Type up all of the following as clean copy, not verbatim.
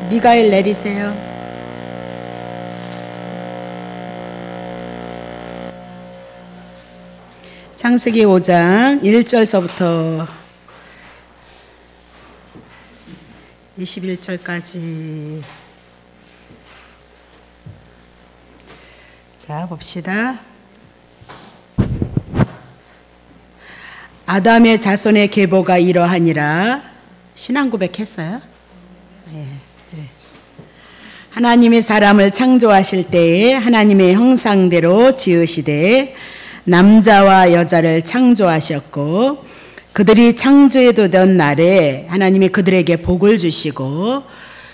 미가엘 내리세요. 창세기 5장 1절서부터 21절까지. 자, 봅시다. 아담의 자손의 계보가 이러하니라. 신앙 고백했어요? 네. 하나님이 사람을 창조하실 때에 하나님의 형상대로 지으시되 남자와 여자를 창조하셨고, 그들이 창조되던 날에 하나님이 그들에게 복을 주시고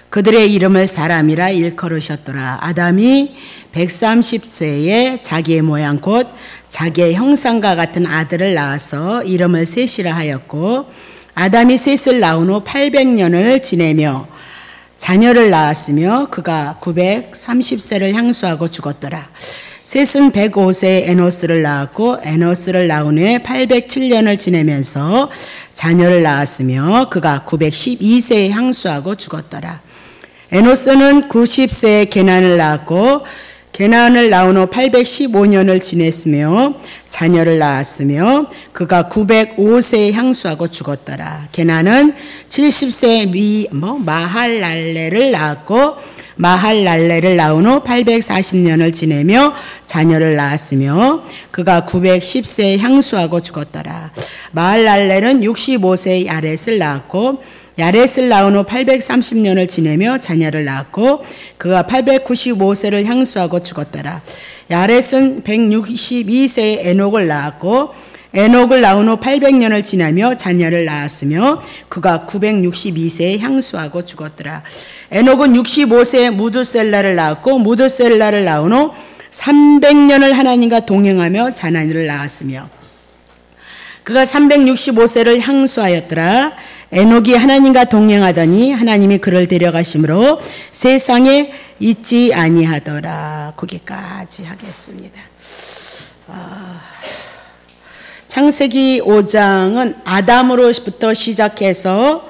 그들의 이름을 사람이라 일컬으셨더라. 아담이 130세에 자기의 모양 곧 자기의 형상과 같은 아들을 낳아서 이름을 셋이라 하였고, 아담이 셋을 낳은 후 800년을 지내며 자녀를 낳았으며 그가 930세를 향수하고 죽었더라. 셋은 105세에 에노스를 낳았고, 에노스를 낳은 후에 807년을 지내면서 자녀를 낳았으며 그가 912세에 향수하고 죽었더라. 에노스는 90세에 게난을 낳았고, 게난을 낳은 후 815년을 지냈으며 자녀를 낳았으며 그가 905세에 향수하고 죽었더라. 게난은 70세에 마할랄레를 낳았고, 마할랄레를 낳은 후 840년을 지내며 자녀를 낳았으며 그가 910세에 향수하고 죽었더라. 마할랄레는 65세에 야렛을 낳았고, 야렛을 낳은 후 830년을 지내며 자녀를 낳았고 그가 895세를 향수하고 죽었더라. 야렛은 162세에 에녹을 낳았고, 에녹을 낳은 후 800년을 지나며 자녀를 낳았으며 그가 962세에 향수하고 죽었더라. 에녹은 65세에 무드셀라를 낳았고, 무드셀라를 낳은 후 300년을 하나님과 동행하며 자녀를 낳았으며 그가 365세를 향수하였더라. 에녹이 하나님과 동행하더니 하나님이 그를 데려가심으로 세상에 있지 아니하더라. 거기까지 하겠습니다. 창세기 5장은 아담으로부터 시작해서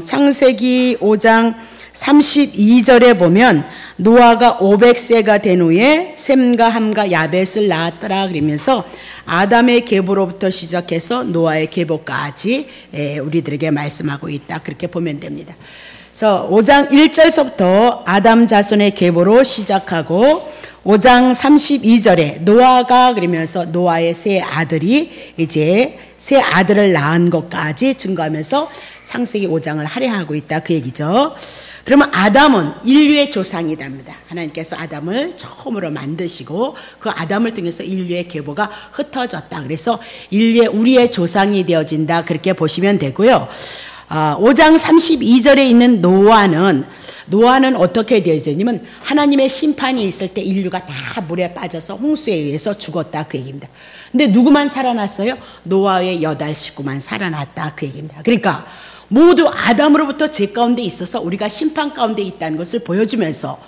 창세기 5장 32절에 보면 노아가 500세가 된 후에 셈과 함과 야벳을 낳았더라 그러면서 아담의 계보로부터 시작해서 노아의 계보까지 우리들에게 말씀하고 있다, 그렇게 보면 됩니다. 그래서 5장 1절서부터 아담 자손의 계보로 시작하고 5장 32절에 노아가 그러면서 노아의 세 아들이 이제 세 아들을 낳은 것까지 증거하면서 창세기 5장을 할애하고 있다, 그 얘기죠. 그러면 아담은 인류의 조상이답니다. 하나님께서 아담을 처음으로 만드시고 그 아담을 통해서 인류의 계보가 흩어졌다. 그래서 인류의 우리의 조상이 되어진다, 그렇게 보시면 되고요. 5장 32절에 있는 노아는 어떻게 되어지냐면 하나님의 심판이 있을 때 인류가 다 물에 빠져서 홍수에 의해서 죽었다, 그 얘기입니다. 근데 누구만 살아났어요? 노아의 8 식구만 살아났다, 그 얘기입니다. 그러니까 모두 아담으로부터 죄 가운데 있어서 우리가 심판 가운데 있다는 것을 보여주면서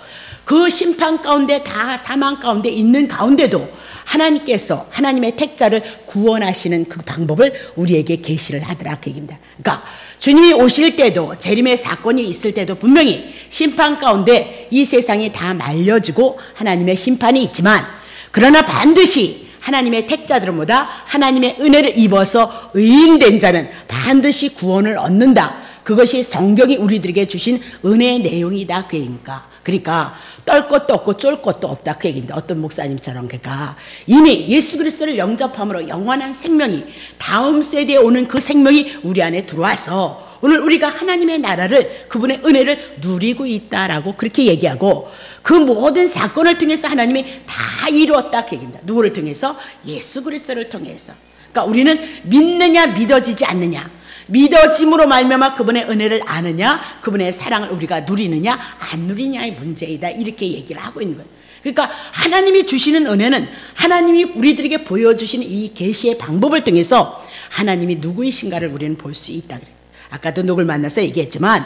그 심판 가운데 다 사망 가운데 있는 가운데도 하나님께서 하나님의 택자를 구원하시는 그 방법을 우리에게 계시를 하더라, 그 얘기입니다. 그러니까 주님이 오실 때도 재림의 사건이 있을 때도 분명히 심판 가운데 이 세상이 다 말려지고 하나님의 심판이 있지만, 그러나 반드시 하나님의 택자들보다 하나님의 은혜를 입어서 의인된 자는 반드시 구원을 얻는다. 그것이 성경이 우리들에게 주신 은혜의 내용이다, 그 얘기니까. 그러니까 떨 것도 없고 쫄 것도 없다, 그 얘기입니다. 어떤 목사님처럼. 그러니까 이미 예수 그리스도를 영접함으로 영원한 생명이, 다음 세대에 오는 그 생명이 우리 안에 들어와서 오늘 우리가 하나님의 나라를, 그분의 은혜를 누리고 있다라고 그렇게 얘기하고, 그 모든 사건을 통해서 하나님이 다 이루었다, 그 얘기입니다. 누구를 통해서? 예수 그리스도를 통해서. 그러니까 우리는 믿느냐 믿어지지 않느냐, 믿어짐으로 말미암아 그분의 은혜를 아느냐, 그분의 사랑을 우리가 누리느냐 안 누리냐의 문제이다, 이렇게 얘기를 하고 있는 거예요. 그러니까 하나님이 주시는 은혜는 하나님이 우리들에게 보여주시는 이 계시의 방법을 통해서 하나님이 누구이신가를 우리는 볼 수 있다 그래요. 아까도 누굴 만나서 얘기했지만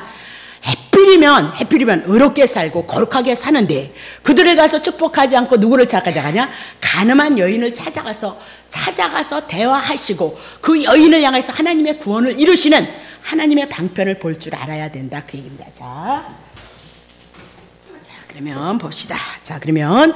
해필이면 의롭게 살고 거룩하게 사는데 그들을 가서 축복하지 않고 누구를 찾아가냐? 가늠한 여인을 찾아가서 대화하시고 그 여인을 향해서 하나님의 구원을 이루시는 하나님의 방편을 볼 줄 알아야 된다 그 얘기입니다. 자, 그러면 봅시다. 자, 그러면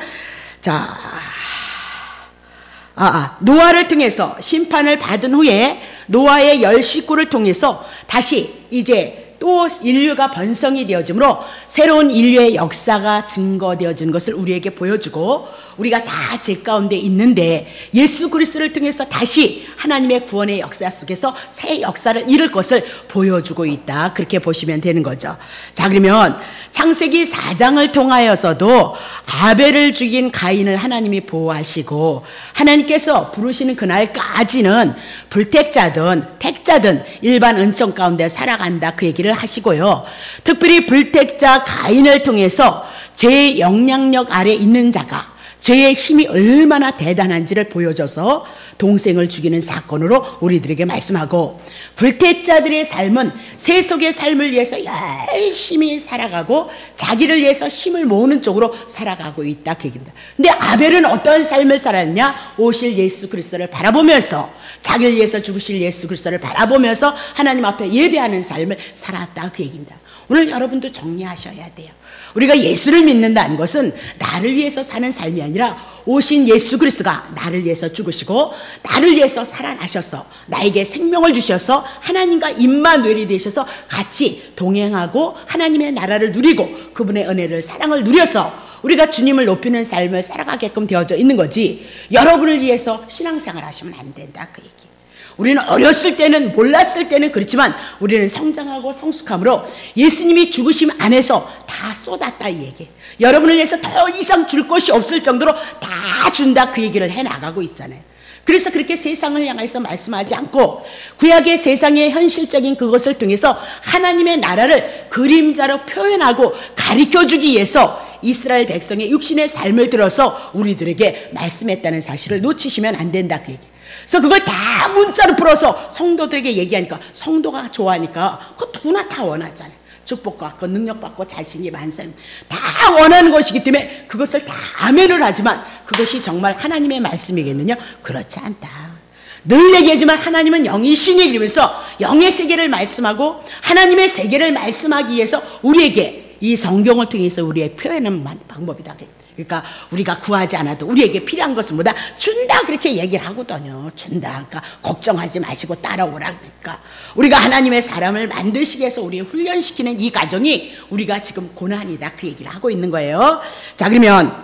노아를 통해서 심판을 받은 후에 노아의 10식구를 통해서 다시 이제 또 인류가 번성이 되어지므로 새로운 인류의 역사가 증거되어지는 것을 우리에게 보여주고, 우리가 다 죄 가운데 있는데 예수 그리스도를 통해서 다시 하나님의 구원의 역사 속에서 새 역사를 이룰 것을 보여주고 있다, 그렇게 보시면 되는 거죠. 자, 그러면 창세기 4장을 통하여서도 아벨을 죽인 가인을 하나님이 보호하시고, 하나님께서 부르시는 그날까지는 불택자든 택자든 일반 은총 가운데 살아간다 그 얘기를 하시고요. 특별히 불택자 가인을 통해서 죄의 영향력 아래 있는 자가 죄의 힘이 얼마나 대단한지를 보여줘서 동생을 죽이는 사건으로 우리들에게 말씀하고, 불택자들의 삶은 세속의 삶을 위해서 열심히 살아가고 자기를 위해서 힘을 모으는 쪽으로 살아가고 있다 그 얘기입니다. 근데 아벨은 어떤 삶을 살았냐? 오실 예수 그리스도를 바라보면서, 자기를 위해서 죽으실 예수 그리스도를 바라보면서 하나님 앞에 예배하는 삶을 살았다 그 얘기입니다. 오늘 여러분도 정리하셔야 돼요. 우리가 예수를 믿는다는 것은 나를 위해서 사는 삶이 아니라 오신 예수 그리스도가 나를 위해서 죽으시고 나를 위해서 살아나셔서 나에게 생명을 주셔서 하나님과 임마누엘이 되셔서 같이 동행하고 하나님의 나라를 누리고 그분의 은혜를, 사랑을 누려서 우리가 주님을 높이는 삶을 살아가게끔 되어져 있는 거지, 여러분을 위해서 신앙생활 하시면 안 된다 그 얘기. 우리는 어렸을 때는, 몰랐을 때는 그렇지만 우리는 성장하고 성숙함으로 예수님이 죽으심 안에서 다 쏟았다 이 얘기. 여러분을 위해서 더 이상 줄 것이 없을 정도로 다 준다 그 얘기를 해나가고 있잖아요. 그래서 그렇게 세상을 향해서 말씀하지 않고 구약의 세상의 현실적인 그것을 통해서 하나님의 나라를 그림자로 표현하고 가르쳐주기 위해서 이스라엘 백성의 육신의 삶을 들어서 우리들에게 말씀했다는 사실을 놓치시면 안 된다 그 얘기. 그래서 그걸 다 문자로 풀어서 성도들에게 얘기하니까 성도가 좋아하니까 그거 누구나 다 원하잖아요. 축복받고 능력받고 자신이 만상 다 원하는 것이기 때문에 그것을 다 아멘을 하지만 그것이 정말 하나님의 말씀이겠느냐? 그렇지 않다. 늘 얘기하지만 하나님은 영이시니 그러면서 영의 세계를 말씀하고 하나님의 세계를 말씀하기 위해서 우리에게 이 성경을 통해서 우리의 표현하는 방법이다. 그러니까 우리가 구하지 않아도 우리에게 필요한 것은 뭐다? 준다 그렇게 얘기를 하거든요. 준다. 그러니까 걱정하지 마시고 따라오라. 그러니까 우리가 하나님의 사람을 만드시기 위해서 우리 훈련시키는 이 과정이 우리가 지금 고난이다 그 얘기를 하고 있는 거예요. 자, 그러면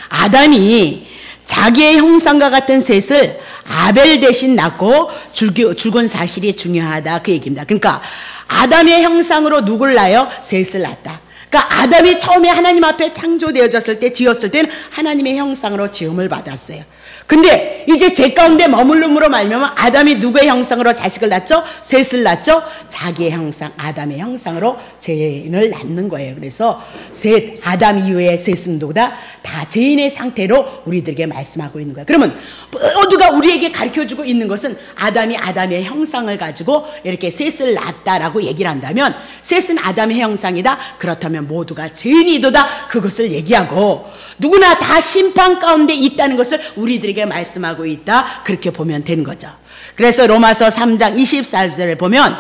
아담이 자기의 형상과 같은 셋을 아벨 대신 낳고 죽은 사실이 중요하다 그 얘기입니다. 그러니까 아담의 형상으로 누굴 낳아요? 셋을 낳았다. 그러니까 아담이 처음에 하나님 앞에 창조되어졌을 때, 지었을 때는 하나님의 형상으로 지음을 받았어요. 근데 이제 죄 가운데 머물름으로 말미암아 아담이 누구의 형상으로 자식을 낳죠? 셋을 낳죠? 자기의 형상, 아담의 형상으로 죄인을 낳는 거예요. 그래서 셋, 아담 이후에 셋은 누구다? 다 죄인의 상태로 우리들에게 말씀하고 있는 거예요. 그러면 모두가 우리에게 가르쳐주고 있는 것은 아담이 아담의 형상을 가지고 이렇게 셋을 낳았다라고 얘기를 한다면, 셋은 아담의 형상이다. 그렇다면 모두가 죄인이도다. 그것을 얘기하고 누구나 다 심판 가운데 있다는 것을 우리들에게 말씀하고 있다. 그렇게 보면 되는 거죠. 그래서 로마서 3장 24절에 보면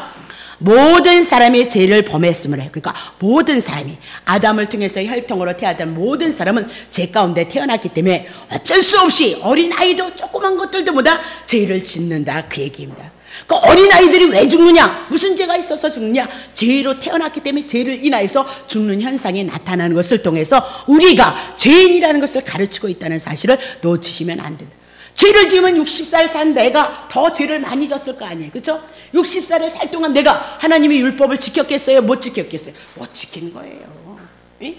모든 사람이 죄를 범했음을 해요. 그러니까 모든 사람이 아담을 통해서 혈통으로 태어난 모든 사람은 죄 가운데 태어났기 때문에 어쩔 수 없이 어린아이도 조그만 것들도 보다 죄를 짓는다 그 얘기입니다. 그 어린아이들이 왜 죽느냐? 무슨 죄가 있어서 죽느냐? 죄로 태어났기 때문에 죄를 인하여서 죽는 현상이 나타나는 것을 통해서 우리가 죄인이라는 것을 가르치고 있다는 사실을 놓치시면 안 된다. 죄를 지으면 60살 산 내가 더 죄를 많이 졌을 거 아니에요. 그렇죠? 60살에 살 동안 내가 하나님의 율법을 지켰겠어요? 못 지켰겠어요? 못 지킨 거예요. 예?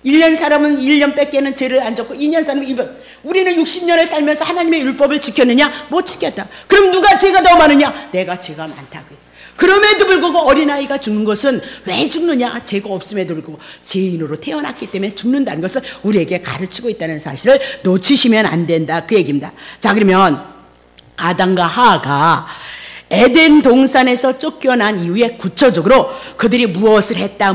1년 사람은 1년 밖에는 죄를 안 졌고 2년 사람은 2년. 우리는 60년을 살면서 하나님의 율법을 지켰느냐? 못 지켰다. 그럼 누가 죄가 더 많으냐? 내가 죄가 많다고요. 그럼에도 불구하고 어린아이가 죽는 것은 왜 죽느냐? 죄가 없음에도 불구하고 죄인으로 태어났기 때문에 죽는다는 것을 우리에게 가르치고 있다는 사실을 놓치시면 안 된다 그 얘기입니다. 자, 그러면 아담과 하와가 에덴 동산에서 쫓겨난 이후에 구체적으로 그들이 무엇을 했다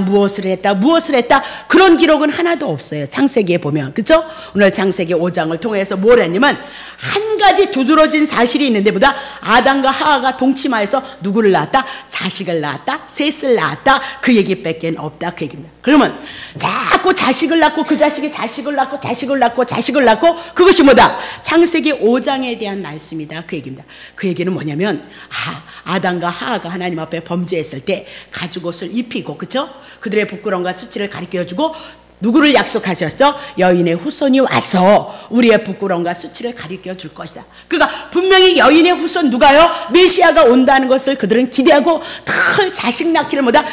그런 기록은 하나도 없어요. 창세기에 보면. 그렇죠? 오늘 창세기 5장을 통해서 뭘 했냐면 한 가지 두드러진 사실이 있는데 보다 아담과 하와가 동침하여서 누구를 낳았다? 자식을 낳았다. 셋을 낳았다. 그 얘기밖에 없다. 그 얘기입니다. 그러면 자꾸 자식을 낳고 그 자식이 자식을 낳고 그것이 뭐다? 창세기 5장에 대한 말씀이다. 그 얘기입니다. 그 얘기는 뭐냐면 아담과 하와가 하나님 앞에 범죄했을 때 가죽옷을 입히고 그렇죠? 그들의 부끄러움과 수치를 가르쳐주고 누구를 약속하셨죠? 여인의 후손이 와서 우리의 부끄러움과 수치를 가르쳐 줄 것이다. 그러니까 분명히 여인의 후손 누가요? 메시아가 온다는 것을 그들은 기대하고 늘 자식 낳기를 뭐다?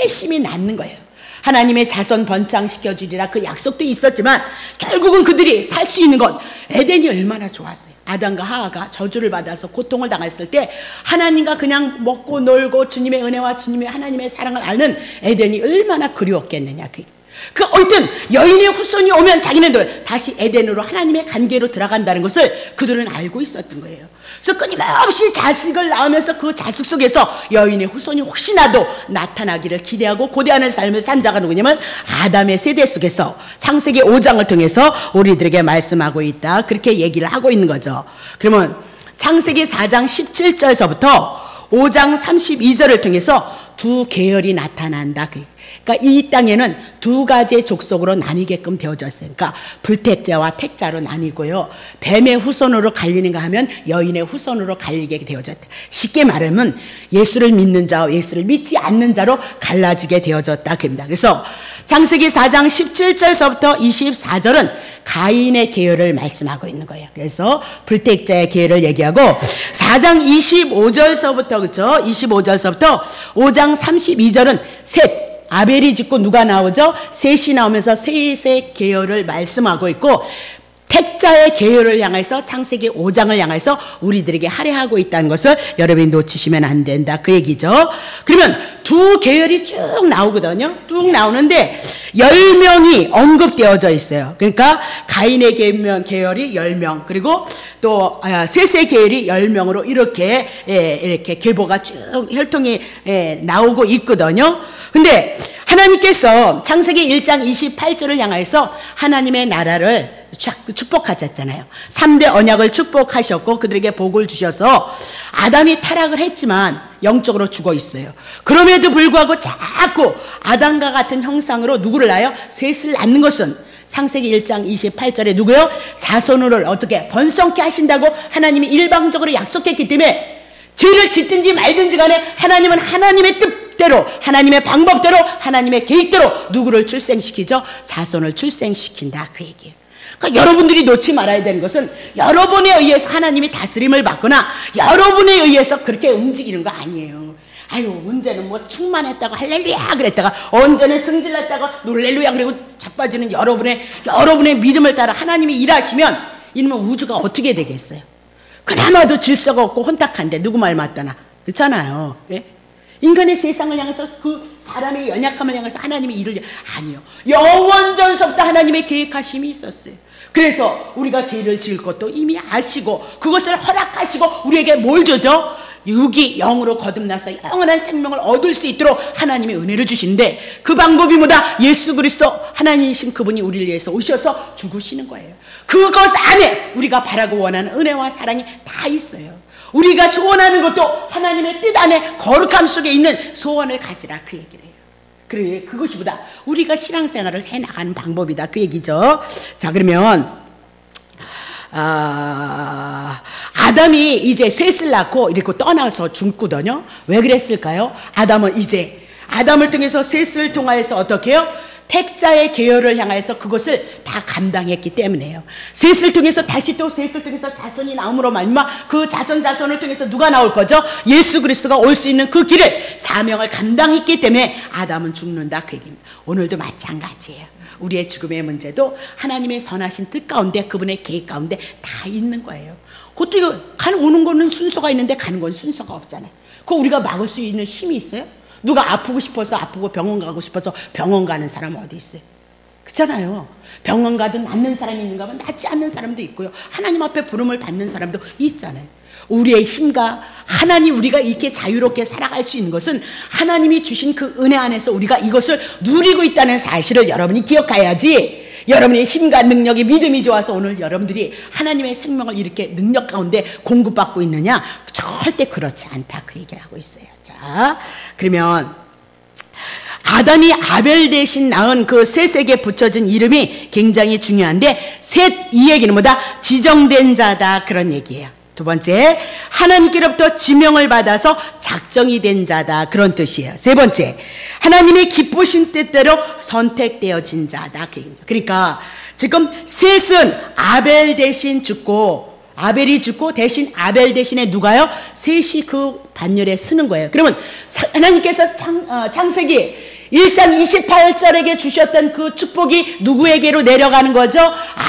열심히 낳는 거예요. 하나님의 자손 번창시켜 주리라 그 약속도 있었지만 결국은 그들이 살 수 있는 건 에덴이 얼마나 좋았어요. 아담과 하와가 저주를 받아서 고통을 당했을 때 하나님과 그냥 먹고 놀고 주님의 은혜와 주님의 하나님의 사랑을 아는 에덴이 얼마나 그리웠겠느냐. 그 어쨌든 여인의 후손이 오면 자기네들 다시 에덴으로 하나님의 관계로 들어간다는 것을 그들은 알고 있었던 거예요. 그래서 끊임없이 자식을 낳으면서 그 자식 속에서 여인의 후손이 혹시나도 나타나기를 기대하고 고대하는 삶을 산 자가 누구냐면 아담의 세대 속에서 창세기 5장을 통해서 우리들에게 말씀하고 있다. 그렇게 얘기를 하고 있는 거죠. 그러면 창세기 4장 17절서부터 5장 32절을 통해서 두 계열이 나타난다. 그러니까 이 땅에는 두 가지의 족속으로 나뉘게끔 되어졌어요. 그러니까 불택자와 택자로 나뉘고요. 뱀의 후손으로 갈리는가 하면 여인의 후손으로 갈리게 되어졌다. 쉽게 말하면 예수를 믿는 자와 예수를 믿지 않는 자로 갈라지게 되어졌다. 그래서 창세기 4장 17절서부터 24절은 가인의 계열을 말씀하고 있는 거예요. 그래서 불택자의 계열을 얘기하고 4장 25절서부터 그렇죠? 25절서부터 5장 32절은 셋 아벨이 짓고 누가 나오죠? 셋이 나오면서 셋의 계열을 말씀하고 있고 택자의 계열을 향해서 창세기 5장을 향해서 우리들에게 할애하고 있다는 것을 여러분이 놓치시면 안 된다. 그 얘기죠. 그러면 두 계열이 쭉 나오거든요. 쭉 나오는데 10명이 언급되어져 있어요. 그러니까 가인의 계열이 10명 그리고 또 셋의 계열이 10명으로 이렇게 계보가 쭉 혈통이 나오고 있거든요. 근데 하나님께서 창세기 1장 28절을 향해서 하나님의 나라를 축복하셨잖아요. 3대 언약을 축복하셨고 그들에게 복을 주셔서 아담이 타락을 했지만 영적으로 죽어 있어요. 그럼에도 불구하고 자꾸 아담과 같은 형상으로 누구를 낳아요? 셋을 낳는 것은 창세기 1장 28절에 누구요? 자손을 어떻게 번성케 하신다고 하나님이 일방적으로 약속했기 때문에 죄를 짓든지 말든지 간에 하나님은 하나님의 뜻대로 하나님의 방법대로 하나님의 계획대로 누구를 출생시키죠? 자손을 출생시킨다. 그 얘기예요. 그러니까 여러분들이 놓지 말아야 되는 것은 여러분에 의해서 하나님이 다스림을 받거나 여러분에 의해서 그렇게 움직이는 거 아니에요. 아유 언제는 뭐 충만했다고 할렐루야 그랬다가 언제는 승질났다가 놀렐루야 그리고 자빠지는 여러분의 믿음을 따라 하나님이 일하시면 이러면 우주가 어떻게 되겠어요? 그나마도 질서가 없고 혼탁한데 누구 말 맞다나 그렇잖아요. 예? 인간의 세상을 향해서 그 사람의 연약함을 향해서 하나님이 일을 아니요. 영원전서부터 하나님의 계획하심이 있었어요. 그래서 우리가 죄를 지을 것도 이미 아시고 그것을 허락하시고 우리에게 뭘 주죠? 육이 영으로 거듭나서 영원한 생명을 얻을 수 있도록 하나님의 은혜를 주시는데 그 방법이 뭐다? 예수 그리스도 하나님이신 그분이 우리를 위해서 오셔서 죽으시는 거예요. 그것 안에 우리가 바라고 원하는 은혜와 사랑이 다 있어요. 우리가 소원하는 것도 하나님의 뜻 안에 거룩함 속에 있는 소원을 가지라 그 얘기를 해요. 그래 그것이 보다 우리가 신앙생활을 해나가는 방법이다 그 얘기죠. 자 그러면 아담이 이제 셋을 낳고 이렇게 떠나서 죽거든요. 왜 그랬을까요? 아담은 이제 아담을 통해서 셋을 통하여서 어떻게 해요? 택자의 계열을 향해서 그것을 다 감당했기 때문에요. 셋을 통해서 다시 또 셋을 통해서 자손이 나옴으로 말미암아 그 자손을 통해서 누가 나올 거죠? 예수 그리스도가 올 수 있는 그 길을 사명을 감당했기 때문에 아담은 죽는다 그 얘기입니다. 오늘도 마찬가지예요. 우리의 죽음의 문제도 하나님의 선하신 뜻 가운데 그분의 계획 가운데 다 있는 거예요. 그것도 이거 오는 거는 순서가 있는데 가는 건 순서가 없잖아요. 그거 우리가 막을 수 있는 힘이 있어요? 누가 아프고 싶어서 아프고 병원 가고 싶어서 병원 가는 사람 어디 있어요? 그렇잖아요. 병원 가도 낫는 사람이 있는가 하면 낫지 않는 사람도 있고요. 하나님 앞에 부름을 받는 사람도 있잖아요. 우리의 힘과 하나님 우리가 이렇게 자유롭게 살아갈 수 있는 것은 하나님이 주신 그 은혜 안에서 우리가 이것을 누리고 있다는 사실을 여러분이 기억해야지. 여러분의 힘과 능력이 믿음이 좋아서 오늘 여러분들이 하나님의 생명을 이렇게 능력 가운데 공급받고 있느냐? 절대 그렇지 않다 그 얘기를 하고 있어요. 자, 그러면 아담이 아벨 대신 낳은 그 셋에게 붙여진 이름이 굉장히 중요한데 셋 이 얘기는 뭐다? 지정된 자다 그런 얘기예요. 두 번째, 하나님께로부터 지명을 받아서 작정이 된 자다 그런 뜻이에요. 세 번째, 하나님의 기쁘신 뜻대로 선택되어진 자다. 그러니까 지금 셋은 아벨 대신 죽고 아벨이 죽고 대신 아벨 대신에 누가요? 셋이 그 반열에 서는 거예요. 그러면 하나님께서 창세기 1장 28절에게 주셨던 그 축복이 누구에게로 내려가는 거죠?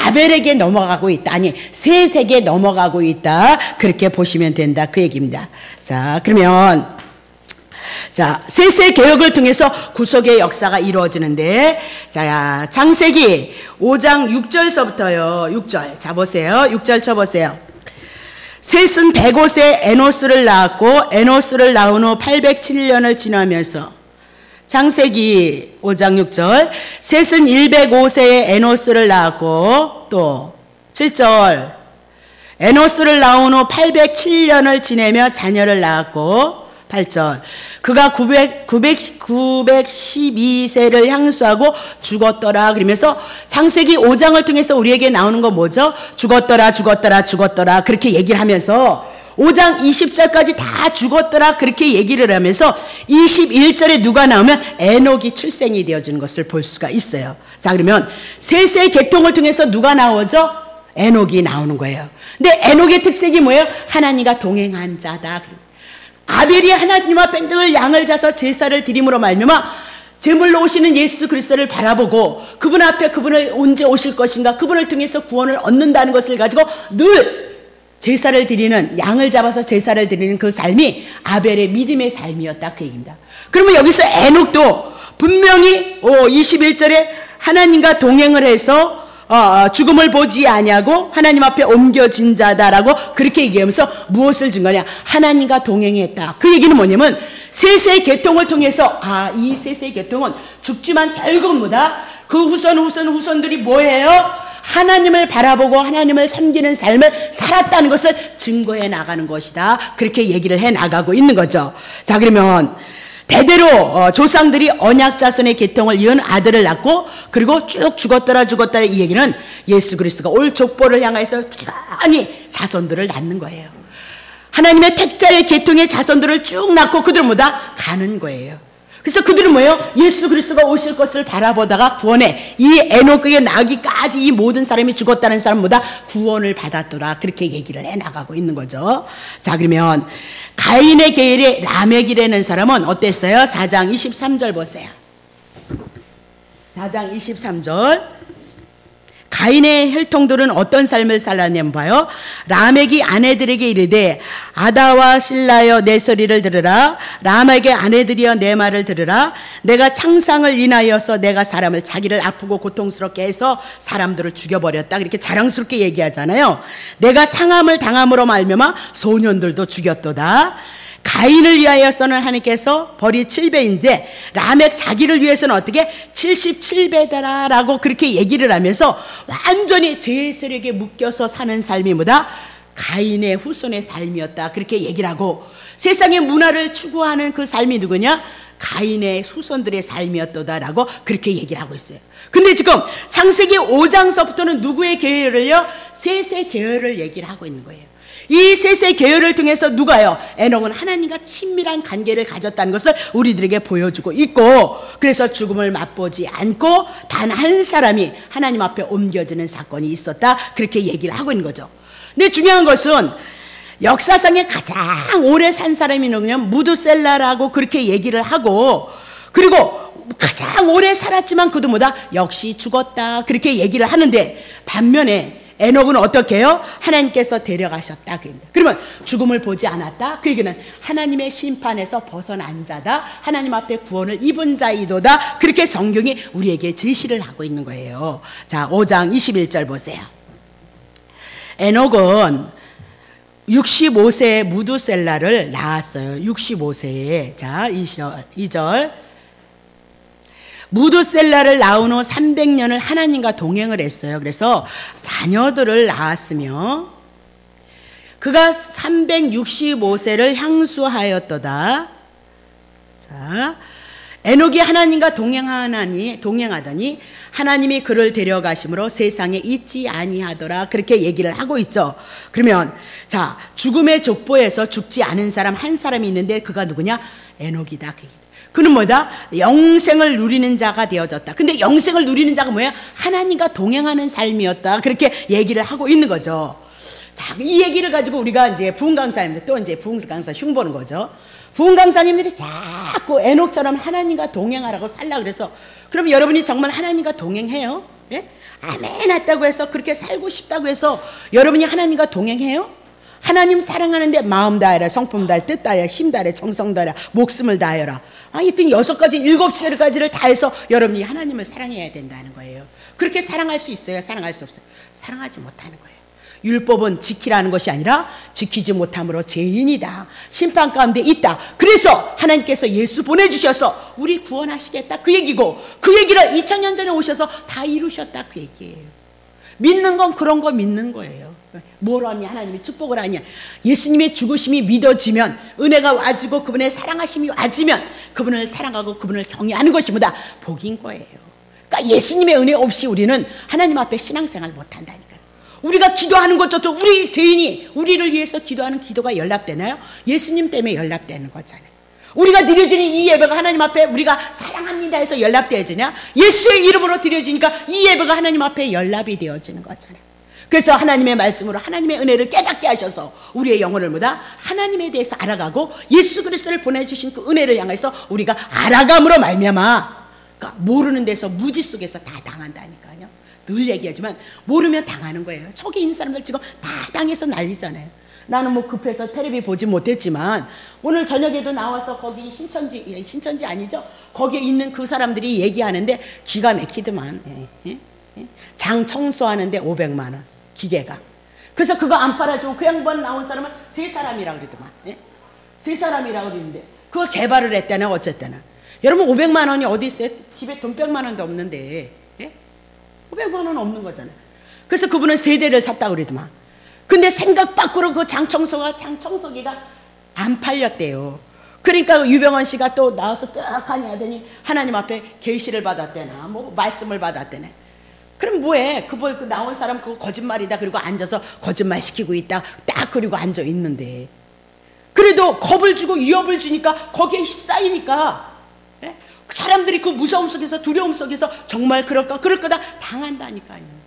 아벨에게 넘어가고 있다. 아니, 셋에게 넘어가고 있다. 그렇게 보시면 된다. 그 얘기입니다. 자, 그러면 자, 셋의 개혁을 통해서 구속의 역사가 이루어지는데, 자, 창세기 5장 6절서부터요. 6절. 자, 보세요. 6절 쳐보세요. 셋은 105세 에노스를 낳았고, 에노스를 낳은 후 807년을 지나면서, 창세기 5장 6절, 셋은 105세에 에노스를 낳았고, 또 7절, 에노스를 낳은 후 807년을 지내며 자녀를 낳았고, 8절, 그가 912세를 향수하고 죽었더라. 그러면서 창세기 5장을 통해서 우리에게 나오는 건 뭐죠? 죽었더라, 죽었더라, 죽었더라. 그렇게 얘기를 하면서 5장 20절까지 다 죽었더라. 그렇게 얘기를 하면서 21절에 누가 나오면 에녹이 출생이 되어지는 것을 볼 수가 있어요. 자, 그러면 셋의 계통을 통해서 누가 나오죠? 에녹이 나오는 거예요. 근데 에녹의 특색이 뭐예요? 하나님과 동행한 자다. 아벨이 하나님 앞에 늘 양을 자서 제사를 드림으로 말미암아 제물로 오시는 예수 그리스도를 바라보고 그분 앞에 그분을 언제 오실 것인가, 그분을 통해서 구원을 얻는다는 것을 가지고 늘 제사를 드리는, 양을 잡아서 제사를 드리는 그 삶이 아벨의 믿음의 삶이었다 그 얘기입니다. 그러면 여기서 에녹도 분명히 21절에 하나님과 동행을 해서 죽음을 보지 아니하고 하나님 앞에 옮겨진 자다라고 그렇게 얘기하면서 무엇을 증거냐? 하나님과 동행했다. 그 얘기는 뭐냐면 셋의 계통을 통해서 이 셋의 계통은 죽지만 결국은 뭐다? 그 후손들이 뭐예요? 하나님을 바라보고 하나님을 섬기는 삶을 살았다는 것을 증거해 나가는 것이다. 그렇게 얘기를 해 나가고 있는 거죠. 자, 그러면 대대로 조상들이 언약 자손의 계통을 이은 아들을 낳고 그리고 쭉 죽었더라 이 얘기는 예수 그리스도가 올 족보를 향해서 부지런히 자손들을 낳는 거예요. 하나님의 택자의 계통의 자손들을 쭉 낳고 그들은 뭐다? 가는 거예요. 그래서 그들은 뭐예요? 예수 그리스도가 오실 것을 바라보다가 구원해. 이 에녹에게 나기까지 이 모든 사람이 죽었다는 사람보다 구원을 받았더라. 그렇게 얘기를 해 나가고 있는 거죠. 자, 그러면 가인의 계열의 라멕이라는 사람은 어땠어요? 4장 23절 보세요. 4장 23절. 가인의 혈통들은 어떤 삶을 살았냐면 봐요. 라멕이 아내들에게 이르되 아다와 실라여 내 소리를 들으라. 라멕의 아내들이여 내 말을 들으라. 내가 창상을 인하여서 내가 사람을 자기를 아프고 고통스럽게 해서 사람들을 죽여버렸다. 그렇게 자랑스럽게 얘기하잖아요. 내가 상함을 당함으로 말미암아 소년들도 죽였도다. 가인을 위하여서는 하나님께서 벌이 7배인데 라멕 자기를 위해서는 어떻게 77배다라고 그렇게 얘기를 하면서 완전히 죄의 세력에 묶여서 사는 삶이 뭐다? 가인의 후손의 삶이었다. 그렇게 얘기를 하고 세상의 문화를 추구하는 그 삶이 누구냐? 가인의 후손들의 삶이었다라고 그렇게 얘기를 하고 있어요. 근데 지금 창세기 5장서부터는 누구의 계열을요? 셋의 계열을 얘기를 하고 있는 거예요. 이 셋의 계열을 통해서 누가요? 에녹은 하나님과 친밀한 관계를 가졌다는 것을 우리들에게 보여주고 있고, 그래서 죽음을 맛보지 않고 단 한 사람이 하나님 앞에 옮겨지는 사건이 있었다. 그렇게 얘기를 하고 있는 거죠. 근데 중요한 것은 역사상에 가장 오래 산 사람이 누구냐면 무드셀라라고 그렇게 얘기를 하고, 그리고 가장 오래 살았지만 그도 뭐다? 역시 죽었다. 그렇게 얘기를 하는데 반면에 에녹은 어떻게 해요? 하나님께서 데려가셨다. 그러면 죽음을 보지 않았다. 그 얘기는 하나님의 심판에서 벗어난 자다. 하나님 앞에 구원을 입은 자이도다. 그렇게 성경이 우리에게 제시를 하고 있는 거예요. 자, 5장 21절 보세요. 에녹은 65세에 무두셀라를 낳았어요. 65세에. 자, 2절. 무두셀라를 낳은 후 300년을 하나님과 동행을 했어요. 그래서 자녀들을 낳았으며 그가 365세를 향수하였도다. 자, 에녹이 하나님과 동행하더니 하나님이 그를 데려가심으로 세상에 있지 아니하더라. 그렇게 얘기를 하고 있죠. 그러면 자, 죽음의 족보에서 죽지 않은 사람 한 사람이 있는데 그가 누구냐? 에녹이다. 그는 뭐다? 영생을 누리는 자가 되어졌다. 근데 영생을 누리는 자가 뭐야? 하나님과 동행하는 삶이었다. 그렇게 얘기를 하고 있는 거죠. 자, 이 얘기를 가지고 우리가 이제 부흥 강사님들 또 이제 부흥 강사 흉보는 거죠. 부흥 강사님들이 자꾸 에녹처럼 하나님과 동행하라고 살라 그래서 그럼 여러분이 정말 하나님과 동행해요? 예? 아멘 했다고 해서 그렇게 살고 싶다고 해서 여러분이 하나님과 동행해요? 하나님 사랑하는데 마음 다해라, 성품 다해, 뜻 다해, 힘 다해, 정성 다해, 목숨을 다해라. 하여튼 6가지, 7가지를 다해서 여러분이 하나님을 사랑해야 된다는 거예요. 그렇게 사랑할 수 있어요? 사랑할 수 없어요? 사랑하지 못하는 거예요. 율법은 지키라는 것이 아니라 지키지 못함으로 죄인이다. 심판 가운데 있다. 그래서 하나님께서 예수 보내주셔서 우리 구원하시겠다. 그 얘기고 그 얘기를 2000년 전에 오셔서 다 이루셨다. 그 얘기예요. 믿는 건 그런 거 믿는 거예요. 뭘 하냐? 하나님이 축복을 하냐? 예수님의 죽으심이 믿어지면 은혜가 와지고 그분의 사랑하심이 와지면 그분을 사랑하고 그분을 경외하는 것이 뭐다? 복인 거예요. 그러니까 예수님의 은혜 없이 우리는 하나님 앞에 신앙생활 못한다니까요. 우리가 기도하는 것도 우리 죄인이 우리를 위해서 기도하는 기도가 연락되나요? 예수님 때문에 연락되는 거잖아요. 우리가 드려지는 이 예배가 하나님 앞에 우리가 사랑합니다 해서 연락되어지냐? 예수의 이름으로 드려지니까 이 예배가 하나님 앞에 연락이 되어지는 거잖아요. 그래서 하나님의 말씀으로 하나님의 은혜를 깨닫게 하셔서 우리의 영혼을 뭐다? 하나님에 대해서 알아가고 예수 그리스도를 보내주신 그 은혜를 향해서 우리가 알아감으로 말미암아 그러니까 모르는 데서 무지 속에서 다 당한다니까요. 늘 얘기하지만 모르면 당하는 거예요. 저기 있는 사람들 지금 다 당해서 난리잖아요. 나는 뭐 급해서 텔레비 보지 못했지만 오늘 저녁에도 나와서 거기 신천지 아니죠? 거기에 있는 그 사람들이 얘기하는데 기가 막히더만. 장 청소하는데 500만 원 기계가. 그래서 그거 안 팔아주고 그 양반 나온 사람은 3사람이라고 그러더만. 3사람이라고 그러는데 그걸 개발을 했다나 어쨌다나. 여러분 500만 원이 어디 있어요? 집에 돈 100만 원도 없는데 500만 원 없는 거잖아요. 그래서 그분은 3대를 샀다고 그러더만. 근데 생각 밖으로 그 장청소기가 안 팔렸대요. 그러니까 유병헌 씨가 또 나와서 떡하니 하더니 하나님 앞에 계시를 받았대나 뭐 말씀을 받았대네. 그럼 뭐해? 그 나온 사람 그거 거짓말이다. 그리고 앉아서 거짓말 시키고 있다. 딱 그리고 앉아 있는데. 그래도 겁을 주고 위협을 주니까 거기에 휩싸이니까 사람들이 그 무서움 속에서 두려움 속에서 정말 그럴 거다 당한다니까요.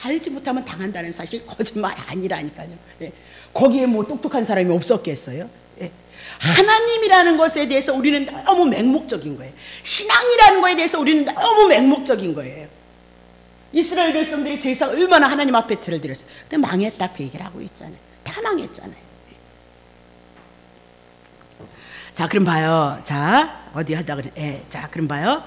알지 못하면 당한다는 사실 거짓말 아니라니까요. 거기에 뭐 똑똑한 사람이 없었겠어요? 하나님이라는 것에 대해서 우리는 너무 맹목적인 거예요. 신앙이라는 것에 대해서 우리는 너무 맹목적인 거예요. 이스라엘 백성들이 제사 얼마나 하나님 앞에 절을 드렸어요. 근데 망했다 그 얘기를 하고 있잖아요. 다 망했잖아요. 자, 그럼 봐요. 자, 어디 하다 그래? 자, 그럼 봐요.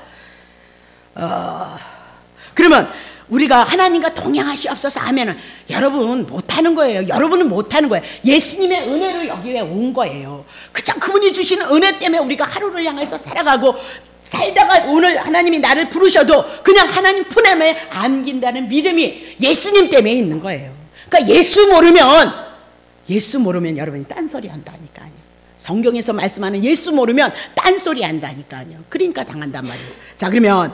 그러면 우리가 하나님과 동행하시옵소서 하면은 여러분 못하는 거예요. 여러분은 못하는 거예요. 예수님의 은혜로 여기에 온 거예요. 그저 그분이 주시는 은혜 때문에 우리가 하루를 향해서 살아가고 살다가 오늘 하나님이 나를 부르셔도 그냥 하나님 품에 안긴다는 믿음이 예수님 때문에 있는 거예요. 그러니까 예수 모르면 여러분이 딴소리 한다니까요. 성경에서 말씀하는 예수 모르면 딴소리 한다니까요. 그러니까 당한단 말이에요. 자, 그러면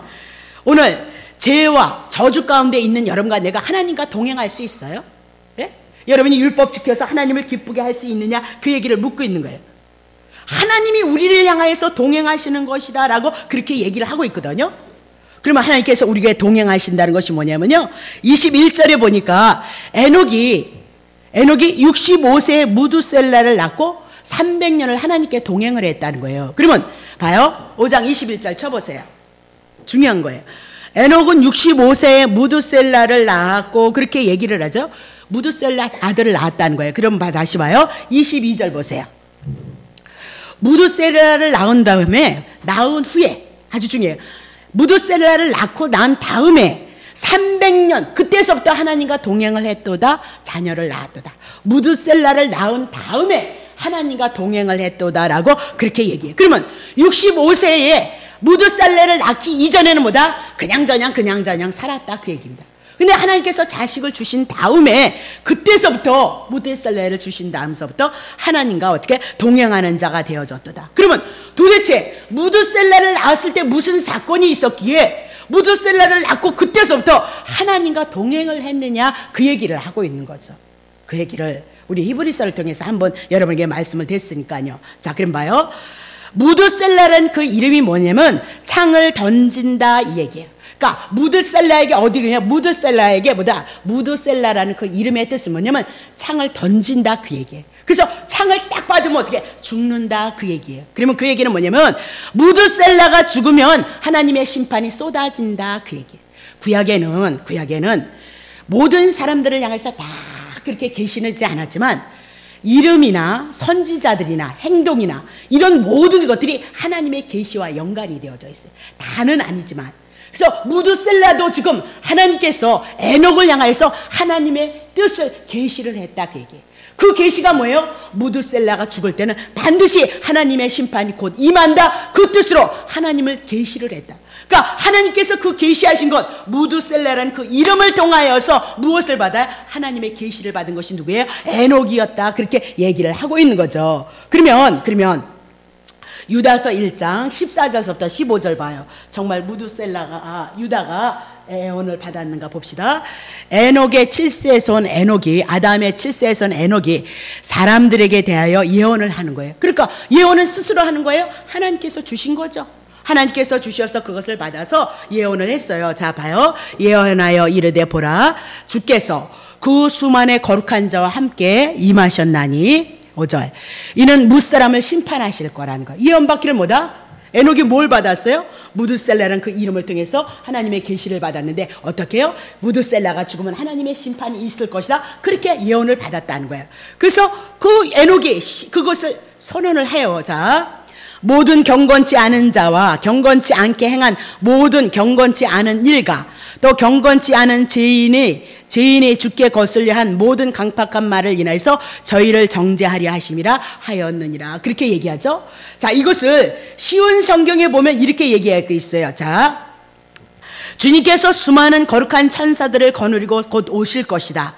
오늘 죄와 저주 가운데 있는 여러분과 내가 하나님과 동행할 수 있어요? 예? 여러분이 율법 지켜서 하나님을 기쁘게 할 수 있느냐? 그 얘기를 묻고 있는 거예요. 하나님이 우리를 향하여서 동행하시는 것이다 라고 그렇게 얘기를 하고 있거든요. 그러면 하나님께서 우리에게 동행하신다는 것이 뭐냐면요, 21절에 보니까 에녹이 65세에 무두셀라를 낳고 300년을 하나님께 동행을 했다는 거예요. 그러면 봐요. 5장 21절 쳐보세요. 중요한 거예요. 에녹은 65세에 무두셀라를 낳았고 그렇게 얘기를 하죠. 무두셀라 아들을 낳았다는 거예요. 그럼 다시 봐요. 22절 보세요. 무두셀라를 낳은 다음에, 낳은 후에, 아주 중요해요. 무두셀라를 낳고 난 다음에 300년, 그때서부터 하나님과 동행을 했도다. 자녀를 낳았도다. 무두셀라를 낳은 다음에 하나님과 동행을 했도다라고 그렇게 얘기해요. 그러면 65세에 무두셀라를 낳기 이전에는 뭐다? 그냥저냥 살았다, 그 얘기입니다. 근데 하나님께서 자식을 주신 다음에, 그때서부터 무두셀라를 주신 다음서부터 하나님과 어떻게 동행하는 자가 되어졌도다. 그러면 도대체 무두셀라를 낳았을 때 무슨 사건이 있었기에 무두셀라를 낳고 그때서부터 하나님과 동행을 했느냐, 그 얘기를 하고 있는 거죠. 그 얘기를 우리 히브리서를 통해서 한번 여러분에게 말씀을 드렸으니까요. 자, 그럼 봐요. 무두셀라라는 그 이름이 뭐냐면 창을 던진다, 이 얘기예요. 그러니까 무두셀라에게 어디 그냐, 무두셀라에게 뭐다? 무두셀라라는 그 이름의 뜻은 뭐냐면 창을 던진다, 그 얘기예요. 그래서 창을 딱 받으면 어떻게 죽는다, 그 얘기예요. 그러면 그 얘기는 뭐냐면 무두셀라가 죽으면 하나님의 심판이 쏟아진다, 그 얘기예요. 구약에는 모든 사람들을 향해서 다 그렇게 계시지 않았지만 이름이나 선지자들이나 행동이나 이런 모든 것들이 하나님의 계시와 연관이 되어져 있어요. 다는 아니지만. 그래서 무두셀라도 지금 하나님께서 에녹을 향하여서 하나님의 뜻을 계시를 했다, 그 얘기예요. 그 계시가 뭐예요? 무두셀라가 죽을 때는 반드시 하나님의 심판이 곧 임한다, 그 뜻으로 하나님을 계시를 했다. 그러니까 하나님께서 그 계시하신 것, 무두셀라라는 그 이름을 통하여서 무엇을 받아요? 하나님의 계시를 받은 것이 누구예요? 에녹이었다, 그렇게 얘기를 하고 있는 거죠. 그러면 유다서 1장 14절부터 15절 봐요. 정말 무두셀라가, 유다가 애원을 받았는가 봅시다. 에녹의 7세의 손 에녹이, 아담의 7세의 손 에녹이 사람들에게 대하여 예언을 하는 거예요. 그러니까 예언은 스스로 하는 거예요? 하나님께서 주신 거죠. 하나님께서 주셔서 그것을 받아서 예언을 했어요. 자, 봐요. 예언하여 이르되 보라, 주께서 그 수만의 거룩한 자와 함께 임하셨나니, 5절, 이는 무사람을 심판하실 거라는 거. 예언받기를 뭐다? 에녹이 뭘 받았어요? 무두셀라라는 그 이름을 통해서 하나님의 계시를 받았는데 어떻게 해요? 무두셀라가 죽으면 하나님의 심판이 있을 것이다, 그렇게 예언을 받았다는 거예요. 그래서 그 에녹이 그것을 선언을 해요. 자, 모든 경건치 않은 자와 경건치 않게 행한 모든 경건치 않은 일가, 또 경건치 않은 죄인이 주께 거슬려 한 모든 강팍한 말을 인하여서 저희를 정죄하려 하심이라 하였느니라, 그렇게 얘기하죠. 자, 이것을 쉬운 성경에 보면 이렇게 얘기하고 있어요. 자, 주님께서 수많은 거룩한 천사들을 거느리고 곧 오실 것이다.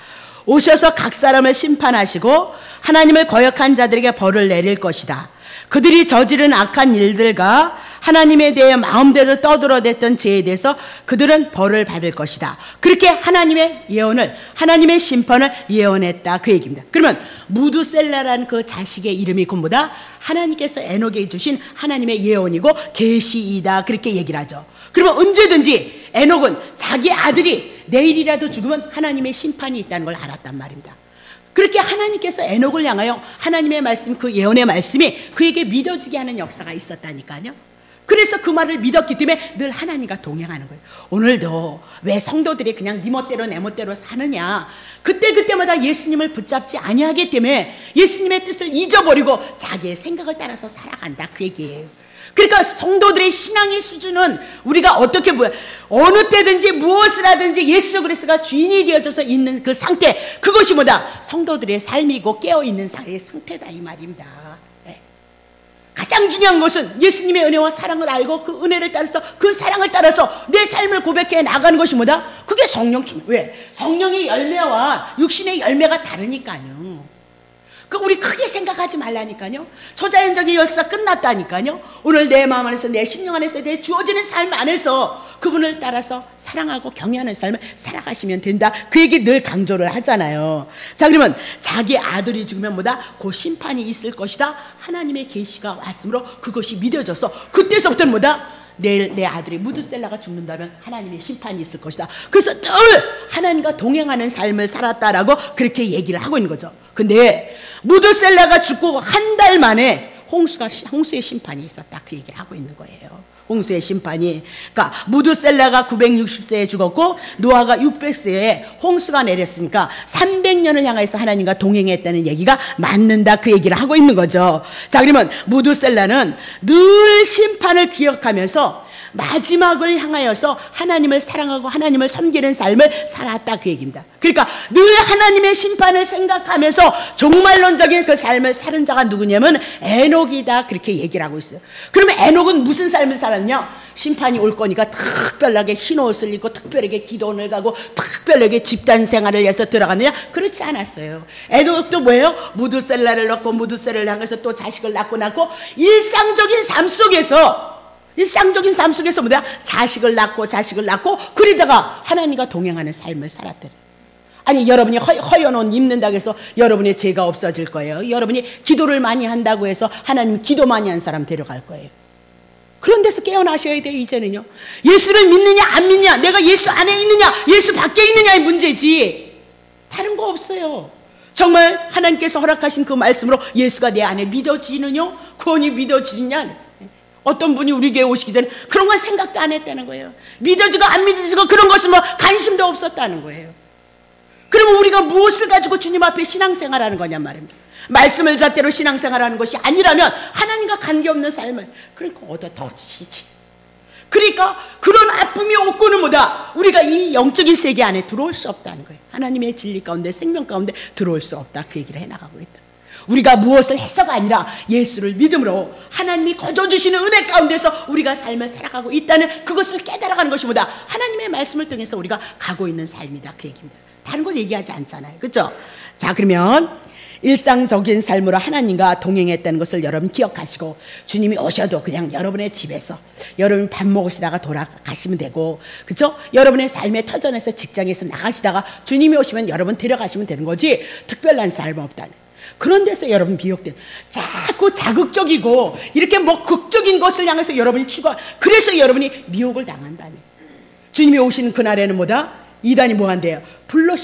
오셔서 각 사람을 심판하시고 하나님을 거역한 자들에게 벌을 내릴 것이다. 그들이 저지른 악한 일들과 하나님에 대해 마음대로 떠들어댔던 죄에 대해서 그들은 벌을 받을 것이다. 그렇게 하나님의 예언을, 하나님의 심판을 예언했다, 그 얘기입니다. 그러면 무두셀라라는 그 자식의 이름이 곧 뭐다? 하나님께서 에녹에게 주신 하나님의 예언이고 계시이다, 그렇게 얘기를 하죠. 그러면 언제든지 에녹은 자기 아들이 내일이라도 죽으면 하나님의 심판이 있다는 걸 알았단 말입니다. 그렇게 하나님께서 에녹을 향하여 하나님의 말씀, 그 예언의 말씀이 그에게 믿어지게 하는 역사가 있었다니까요. 그래서 그 말을 믿었기 때문에 늘 하나님과 동행하는 거예요. 오늘도 왜 성도들이 그냥 네 멋대로 내 멋대로 사느냐, 그때마다 예수님을 붙잡지 아니하기 때문에 예수님의 뜻을 잊어버리고 자기의 생각을 따라서 살아간다, 그 얘기예요. 그러니까 성도들의 신앙의 수준은 우리가 어떻게 보여, 어느 때든지 무엇을 하든지 예수 그리스도가 주인이 되어져서 있는 그 상태, 그것이 뭐다? 성도들의 삶이고 깨어있는 상태다, 이 말입니다. 네. 가장 중요한 것은 예수님의 은혜와 사랑을 알고 그 은혜를 따라서, 그 사랑을 따라서 내 삶을 고백해 나가는 것이 뭐다? 그게 성령 충만. 왜? 성령의 열매와 육신의 열매가 다르니까요. 우리 크게 생각하지 말라니까요. 초자연적인 역사 끝났다니까요. 오늘 내 마음 안에서, 내 심령 안에서, 내 주어지는 삶 안에서 그분을 따라서 사랑하고 경외하는 삶을 살아가시면 된다, 그 얘기 늘 강조를 하잖아요. 자, 그러면 자기 아들이 죽으면 뭐다? 그 심판이 있을 것이다, 하나님의 계시가 왔으므로 그것이 믿어져서 그때서부터는 뭐다? 내일 내 아들이 무두셀라가 죽는다면 하나님의 심판이 있을 것이다. 그래서 늘 하나님과 동행하는 삶을 살았다라고 그렇게 얘기를 하고 있는 거죠. 근데 무두셀라가 죽고 한 달 만에 홍수의 심판이 있었다 그 얘기를 하고 있는 거예요. 홍수의 심판이, 그러니까 무두셀라가 960세에 죽었고 노아가 600세에 홍수가 내렸으니까 300년을 향해서 하나님과 동행했다는 얘기가 맞는다 그 얘기를 하고 있는 거죠. 자, 그러면 무두셀라는 늘 심판을 기억하면서 마지막을 향하여서 하나님을 사랑하고 하나님을 섬기는 삶을 살았다 그 얘기입니다. 그러니까 늘 하나님의 심판을 생각하면서 종말론적인 그 삶을 사는 자가 누구냐면 에녹이다 그렇게 얘기를 하고 있어요. 그러면 에녹은 무슨 삶을 살았냐? 심판이 올 거니까 특별하게 흰 옷을 입고 특별하게 기도원을 가고 특별하게 집단 생활을 위해서 들어가느냐? 그렇지 않았어요. 에녹도 뭐예요? 무두셀라를 낳고 무두셀라를 향해서 또 자식을 낳고 일상적인 삶 속에서 뭐야? 자식을 낳고 그러다가 하나님과 동행하는 삶을 살았더래. 아니, 여러분이 허연 옷 입는다고 해서 여러분의 죄가 없어질 거예요. 여러분이 기도를 많이 한다고 해서 하나님 기도 많이 한 사람 데려갈 거예요. 그런 데서 깨어나셔야 돼요. 이제는요. 예수를 믿느냐 안 믿느냐, 내가 예수 안에 있느냐 예수 밖에 있느냐의 문제지 다른 거 없어요. 정말 하나님께서 허락하신 그 말씀으로 예수가 내 안에 믿어지느냐, 구원이 믿어지느냐. 어떤 분이 우리 교회 오시기 전에 그런 건 생각도 안 했다는 거예요. 믿어지고 안 믿어지고 그런 것은 뭐 관심도 없었다는 거예요. 그러면 우리가 무엇을 가지고 주님 앞에 신앙생활하는 거냔 말입니다. 말씀을 잣대로 신앙생활하는 것이 아니라면 하나님과 관계없는 삶을 그러니까 얻어터지지. 그러니까 그런 아픔이 없고는 뭐다? 우리가 이 영적인 세계 안에 들어올 수 없다는 거예요. 하나님의 진리 가운데 생명 가운데 들어올 수 없다 그 얘기를 해나가고 있다. 우리가 무엇을 해서가 아니라 예수를 믿음으로 하나님이 거저주시는 은혜 가운데서 우리가 삶을 살아가고 있다는 그것을 깨달아가는 것이 뭐다? 하나님의 말씀을 통해서 우리가 가고 있는 삶이다 그 얘기입니다. 다른 거 얘기하지 않잖아요. 그렇죠? 자, 그러면 일상적인 삶으로 하나님과 동행했다는 것을 여러분 기억하시고 주님이 오셔도 그냥 여러분의 집에서 여러분 밥 먹으시다가 돌아가시면 되고, 그렇죠? 여러분의 삶의 터전에서 직장에서 나가시다가 주님이 오시면 여러분 데려가시면 되는 거지 특별한 삶은 없다는. 그런 데서 여러분 미혹된, 자꾸 자극적이고 이렇게 뭐 극적인 것을 향해서 여러분이 그래서 여러분이 미혹을 당한다니. 주님이 오시는 그날에는 뭐다? 이단이 뭐 한대요? 불로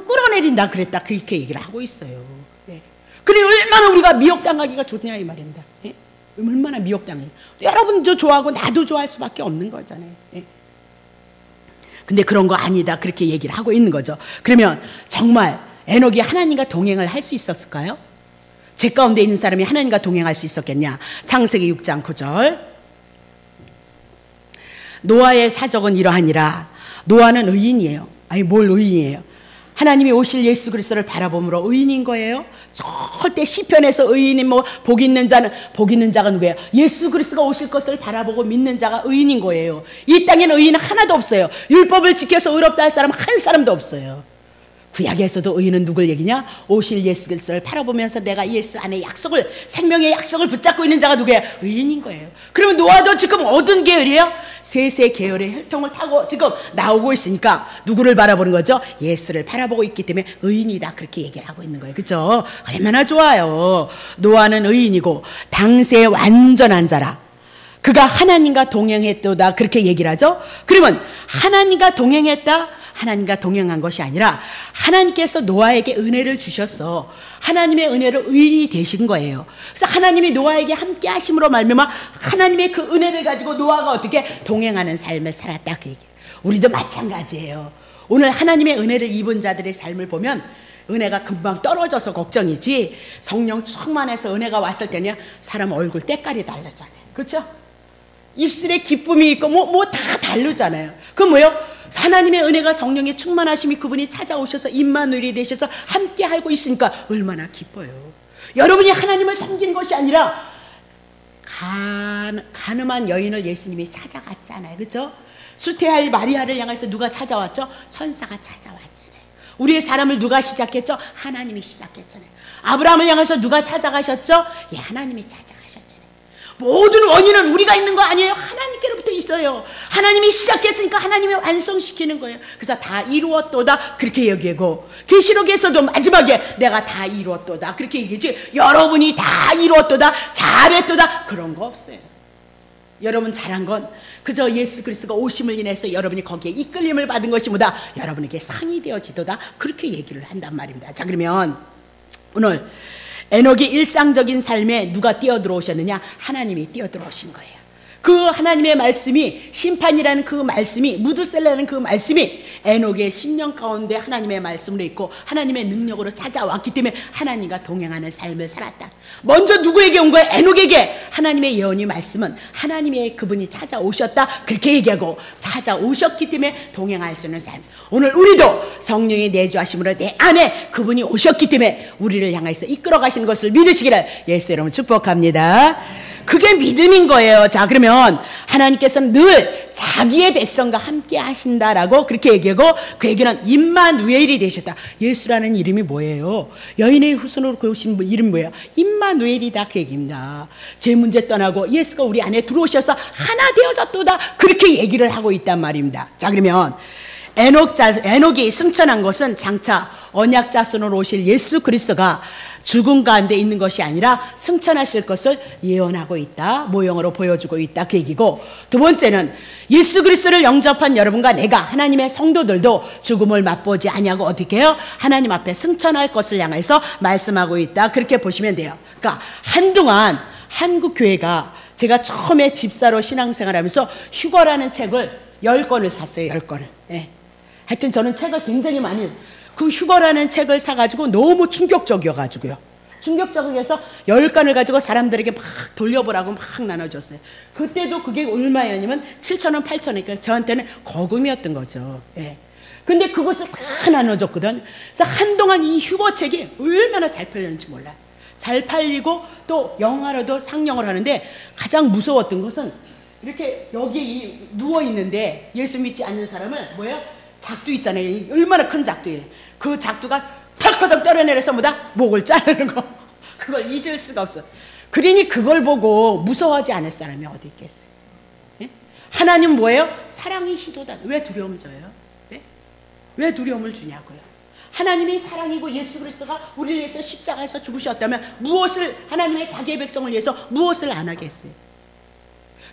끌어내린다 그랬다 그렇게 얘기를 하고 있어요. 예. 그래 얼마나 우리가 미혹당하기가 좋냐 이 말입니다. 예? 얼마나 미혹당해. 여러분도 좋아하고 나도 좋아할 수밖에 없는 거잖아요. 예. 근데 그런 거 아니다 그렇게 얘기를 하고 있는 거죠. 그러면 정말 에녹이 하나님과 동행을 할 수 있었을까요? 죄 가운데 있는 사람이 하나님과 동행할 수 있었겠냐? 창세기 6장 9절. 노아의 사적은 이러하니라. 노아는 의인이에요. 아니 뭘 의인이에요? 하나님이 오실 예수 그리스도를 바라봄으로 의인인 거예요. 절대 시편에서 의인이 뭐 복 있는 자가 누구예요? 예수 그리스도가 오실 것을 바라보고 믿는 자가 의인인 거예요. 이 땅에는 의인 하나도 없어요. 율법을 지켜서 의롭다 할 사람 한 사람도 없어요. 구약에서도 의인은 누굴 얘기냐? 오실 예수 그리스도를 바라보면서 내가 예수 안에 생명의 약속을 붙잡고 있는 자가 누구예요? 의인인 거예요. 그러면 노아도 지금 어떤 계열이에요? 세 계열의 혈통을 타고 지금 나오고 있으니까 누구를 바라보는 거죠? 예수를 바라보고 있기 때문에 의인이다 그렇게 얘기를 하고 있는 거예요. 그렇죠? 얼마나 좋아요. 노아는 의인이고 당시의 완전한 자라. 그가 하나님과 동행했도다 그렇게 얘기를 하죠. 그러면 하나님과 동행했다, 하나님과 동행한 것이 아니라 하나님께서 노아에게 은혜를 주셔서 하나님의 은혜로 의인이 되신 거예요. 그래서 하나님이 노아에게 함께 하심으로 말미암아 하나님의 그 은혜를 가지고 노아가 어떻게 동행하는 삶을 살았다 그 얘기예요. 우리도 마찬가지예요. 오늘 하나님의 은혜를 입은 자들의 삶을 보면 은혜가 금방 떨어져서 걱정이지, 성령 충만해서 은혜가 왔을 때는 사람 얼굴 때깔이 다르잖아요. 그렇죠? 입술에 기쁨이 있고 뭐 다 다르잖아요. 그 뭐요? 하나님의 은혜가 성령의 충만하심이 그분이 찾아오셔서 임마누엘이 되셔서 함께 하고 있으니까 얼마나 기뻐요. 여러분이 하나님을 섬기는 것이 아니라 가늠한 여인을 예수님이 찾아갔잖아요. 그렇죠? 수태할 마리아를 향해서 누가 찾아왔죠? 천사가 찾아왔잖아요. 우리의 사람을 누가 시작했죠? 하나님이 시작했잖아요. 아브라함을 향해서 누가 찾아가셨죠? 예, 하나님이 찾아가셨잖아요. 모든 원인은 우리가 있는 거 아니에요. 하나님께로부터 있어요. 하나님이 시작했으니까 하나님이 완성시키는 거예요. 그래서 다 이루었도다 그렇게 얘기하고, 계시록에서도 마지막에 내가 다 이루었도다 그렇게 얘기하지, 여러분이 다 이루었도다 잘했도다 그런 거 없어요. 여러분 잘한 건 그저 예수 그리스도가 오심을 인해서 여러분이 거기에 이끌림을 받은 것이 뭐다? 여러분에게 상이 되어지도다 그렇게 얘기를 한단 말입니다. 자, 그러면 오늘 에녹이 일상적인 삶에 누가 뛰어들어오셨느냐? 하나님이 뛰어들어오신 거예요. 그 하나님의 말씀이, 심판이라는 그 말씀이, 무드셀라는 그 말씀이 에녹의 10년 가운데 하나님의 말씀으로 있고 하나님의 능력으로 찾아왔기 때문에 하나님과 동행하는 삶을 살았다. 먼저 누구에게 온 거예요? 에녹에게. 하나님의 예언이 말씀은 하나님의 그분이 찾아오셨다 그렇게 얘기하고, 찾아오셨기 때문에 동행할 수 있는 삶. 오늘 우리도 성령의 내주하심으로 내 안에 그분이 오셨기 때문에 우리를 향해서 이끌어 가시는 것을 믿으시기를 예수 이름으로 축복합니다. 그게 믿음인 거예요. 자, 그러면 하나님께서는 늘 자기의 백성과 함께 하신다라고 그렇게 얘기하고, 그에게는 임마누엘이 되셨다. 예수라는 이름이 뭐예요? 여인의 후손으로 오신 이름이 뭐예요? 임마누엘이다 그 얘기입니다. 제 문제 떠나고 예수가 우리 안에 들어오셔서 하나 되어졌도다 그렇게 얘기를 하고 있단 말입니다. 자, 그러면 에녹이 승천한 것은 장차 언약 자손으로 오실 예수 그리스도가 죽음 가운데 있는 것이 아니라 승천하실 것을 예언하고 있다, 모형으로 보여주고 있다 그 얘기고, 두 번째는 예수 그리스도를 영접한 여러분과 내가, 하나님의 성도들도 죽음을 맛보지 아니하고 어떻게 해요? 하나님 앞에 승천할 것을 향해서 말씀하고 있다 그렇게 보시면 돼요. 그러니까 한동안 한국 교회가, 제가 처음에 집사로 신앙생활하면서 휴거라는 책을 10권을 샀어요. 10권을. 예. 하여튼 저는 책을 굉장히 많이, 그 휴거라는 책을 사가지고 너무 충격적이어가지고요. 충격적이어서 10권을 가지고 사람들에게 막 돌려보라고 막 나눠줬어요. 그때도 그게 얼마였냐면 7,000원, 8,000원. 그러니까 저한테는 거금이었던 거죠. 예. 근데 그것을 다 나눠줬거든. 그래서 한동안 이 휴거책이 얼마나 잘 팔렸는지 몰라요. 잘 팔리고 또 영화로도 상영을 하는데, 가장 무서웠던 것은 이렇게 여기에 누워있는데 예수 믿지 않는 사람을 뭐예요? 작두 있잖아요. 얼마나 큰 작두예요. 그 작두가 털커덕 떨어내려서 목을 자르는 거. 그걸 잊을 수가 없어. 그러니 그걸 보고 무서워하지 않을 사람이 어디 있겠어요? 예? 하나님 뭐예요? 사랑이시도다. 왜 두려움을 줘요? 예? 왜 두려움을 주냐고요? 하나님이 사랑이고 예수 그리스도가 우리를 위해서 십자가에서 죽으셨다면 무엇을, 하나님의 자기의 백성을 위해서 무엇을 안 하겠어요?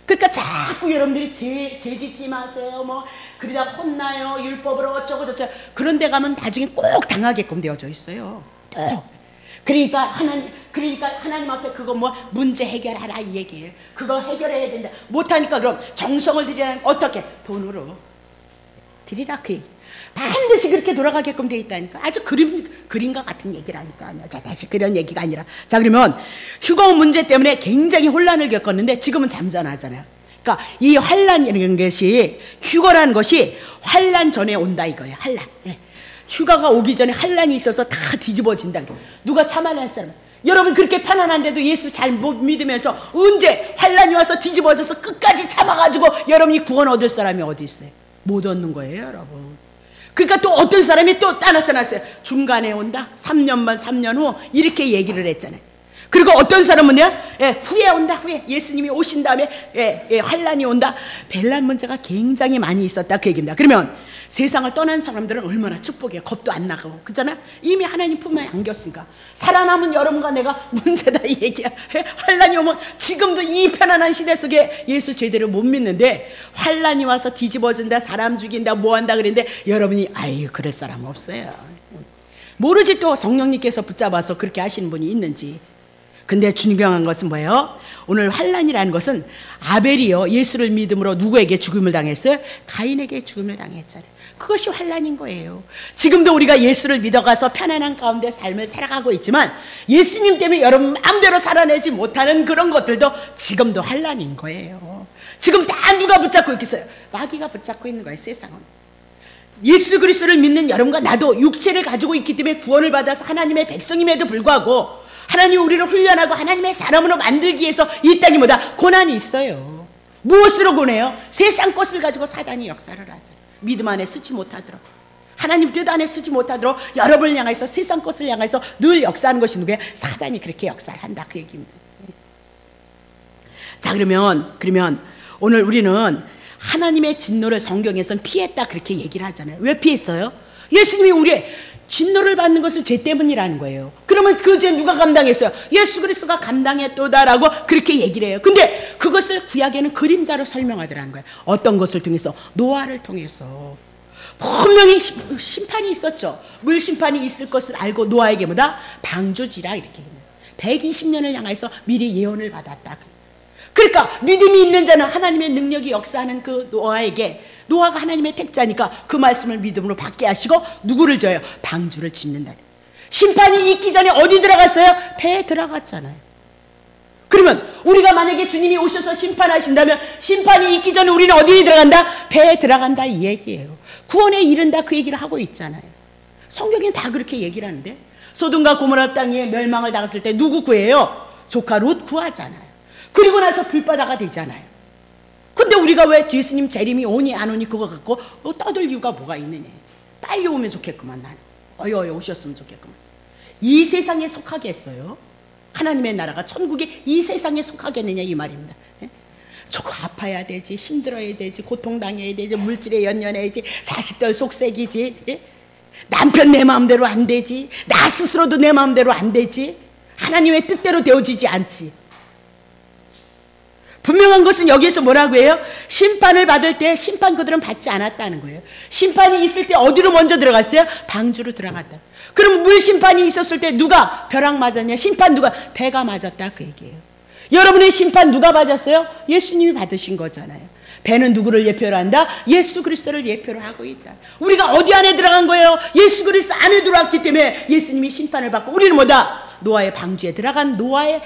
그러니까 자꾸 여러분들이 죄짓지 마세요, 뭐 그러다 혼나요, 율법으로 어쩌고 저쩌고, 그런 데 가면 나중에 꼭 당하게끔 되어져 있어요. 그러니까 하나님 앞에 그거 뭐 문제 해결하라 이 얘기예요. 그거 해결해야 된다. 못하니까 그럼 정성을 들이라는, 어떻게? 돈으로 드리라 그 얘기. 반드시 그렇게 돌아가게끔 돼 있다니까. 아주 그림과 같은 얘기라니까. 자, 다시 그런 얘기가 아니라. 자, 그러면 휴거 문제 때문에 굉장히 혼란을 겪었는데 지금은 잠잠하잖아요. 그러니까 이 환란이라는 것이, 휴거라는 것이 환란 전에 온다 이거예요. 환란. 예. 휴가가 오기 전에 환란이 있어서 다 뒤집어진다. 누가 참아낼 사람? 여러분 그렇게 편안한데도 예수 잘 못 믿으면서 언제 환란이 와서 뒤집어져서 끝까지 참아가지고 여러분이 구원 얻을 사람이 어디 있어요? 못 얻는 거예요, 여러분. 그러니까 또 어떤 사람이 또 나타났어요. 중간에 온다. 3년만 3년 후 이렇게 얘기를 했잖아요. 그리고 어떤 사람은요, 후에 온다. 후에 예수님이 오신 다음에 환란이 온다. 벨란 문제가 굉장히 많이 있었다 그 얘기입니다. 그러면 세상을 떠난 사람들은 얼마나 축복이에요. 겁도 안 나가고, 그렇잖아. 이미 하나님 품에 안겼으니까. 살아남은 여러분과 내가 문제다 이 얘기야. 환란이 오면 지금도 이 편안한 시대 속에 예수 제대로 못 믿는데 환란이 와서 뒤집어진다, 사람 죽인다, 뭐한다 그랬는데 여러분이 아유 그럴 사람 없어요. 모르지 또 성령님께서 붙잡아서 그렇게 하시는 분이 있는지. 근데 중요한 것은 뭐예요? 오늘 환란이라는 것은 아벨이요, 예수를 믿음으로 누구에게 죽음을 당했어요? 가인에게 죽음을 당했잖아요. 그것이 환란인 거예요. 지금도 우리가 예수를 믿어가서 편안한 가운데 삶을 살아가고 있지만 예수님 때문에 여러분 마음대로 살아내지 못하는 그런 것들도 지금도 환란인 거예요. 지금 다 누가 붙잡고 있겠어요? 마귀가 붙잡고 있는 거예요, 세상은. 예수 그리스도를 믿는 여러분과 나도 육체를 가지고 있기 때문에 구원을 받아서 하나님의 백성임에도 불구하고 하나님이 우리를 훈련하고 하나님의 사람으로 만들기 위해서 이 땅이보다 고난이 있어요. 무엇으로 고뇌요? 세상 것을 가지고 사단이 역사를 하죠. 믿음 안에 쓰지 못하도록, 하나님 뜻 안에 쓰지 못하도록 여러분을 향해서 세상 것을 향해서 늘 역사하는 것이 누구예요? 사단이 그렇게 역사를 한다 그 얘기입니다. 자, 그러면 오늘 우리는 하나님의 진노를 성경에서는 피했다 그렇게 얘기를 하잖아요. 왜 피했어요? 예수님이 우리의 진노를 받는 것은 죄 때문이라는 거예요. 그러면 그 죄 누가 감당했어요? 예수 그리스도가 감당했도다라고 그렇게 얘기를 해요. 근데 그것을 구약에는 그림자로 설명하더라는 거예요. 어떤 것을 통해서? 노아를 통해서. 분명히 심판이 있었죠. 물 심판이 있을 것을 알고 노아에게 뭐다? 방주지라 이렇게. 120년을 향해서 미리 예언을 받았다. 그러니까 믿음이 있는 자는 하나님의 능력이 역사하는 그 노아에게, 노아가 하나님의 택자니까 그 말씀을 믿음으로 받게 하시고 누구를 줘요? 방주를 짓는다. 심판이 있기 전에 어디 들어갔어요? 배에 들어갔잖아요. 그러면 우리가 만약에 주님이 오셔서 심판하신다면 심판이 있기 전에 우리는 어디에 들어간다? 배에 들어간다 이 얘기예요. 구원에 이른다 그 얘기를 하고 있잖아요. 성경엔 다 그렇게 얘기를 하는데, 소돔과 고모라 땅에 멸망을 당했을 때 누구 구해요? 조카 룻 구하잖아요. 그리고 나서 불바다가 되잖아요. 근데 우리가 왜 예수님 재림이 오니 안 오니 그거 갖고 떠들 이유가 뭐가 있느냐. 빨리 오면 좋겠구만. 나는 어여 오셨으면 좋겠구만. 이 세상에 속하겠어요? 하나님의 나라가 천국이 이 세상에 속하겠느냐 이 말입니다. 조금 아파야 되지, 힘들어야 되지, 고통당해야 되지, 물질에 연연해야지, 자식들 속색이지, 남편 내 마음대로 안 되지, 나 스스로도 내 마음대로 안 되지, 하나님의 뜻대로 되어지지 않지. 분명한 것은 여기에서 뭐라고 해요? 심판을 받을 때 심판 그들은 받지 않았다는 거예요. 심판이 있을 때 어디로 먼저 들어갔어요? 방주로 들어갔다. 그럼 물 심판이 있었을 때 누가 벼락 맞았냐? 심판 누가? 배가 맞았다 그 얘기예요. 여러분의 심판 누가 받았어요? 예수님이 받으신 거잖아요. 배는 누구를 예표로 한다? 예수 그리스도를 예표로 하고 있다. 우리가 어디 안에 들어간 거예요? 예수 그리스도 안에 들어왔기 때문에 예수님이 심판을 받고 우리는 뭐다? 노아의 방주에 들어간 노아의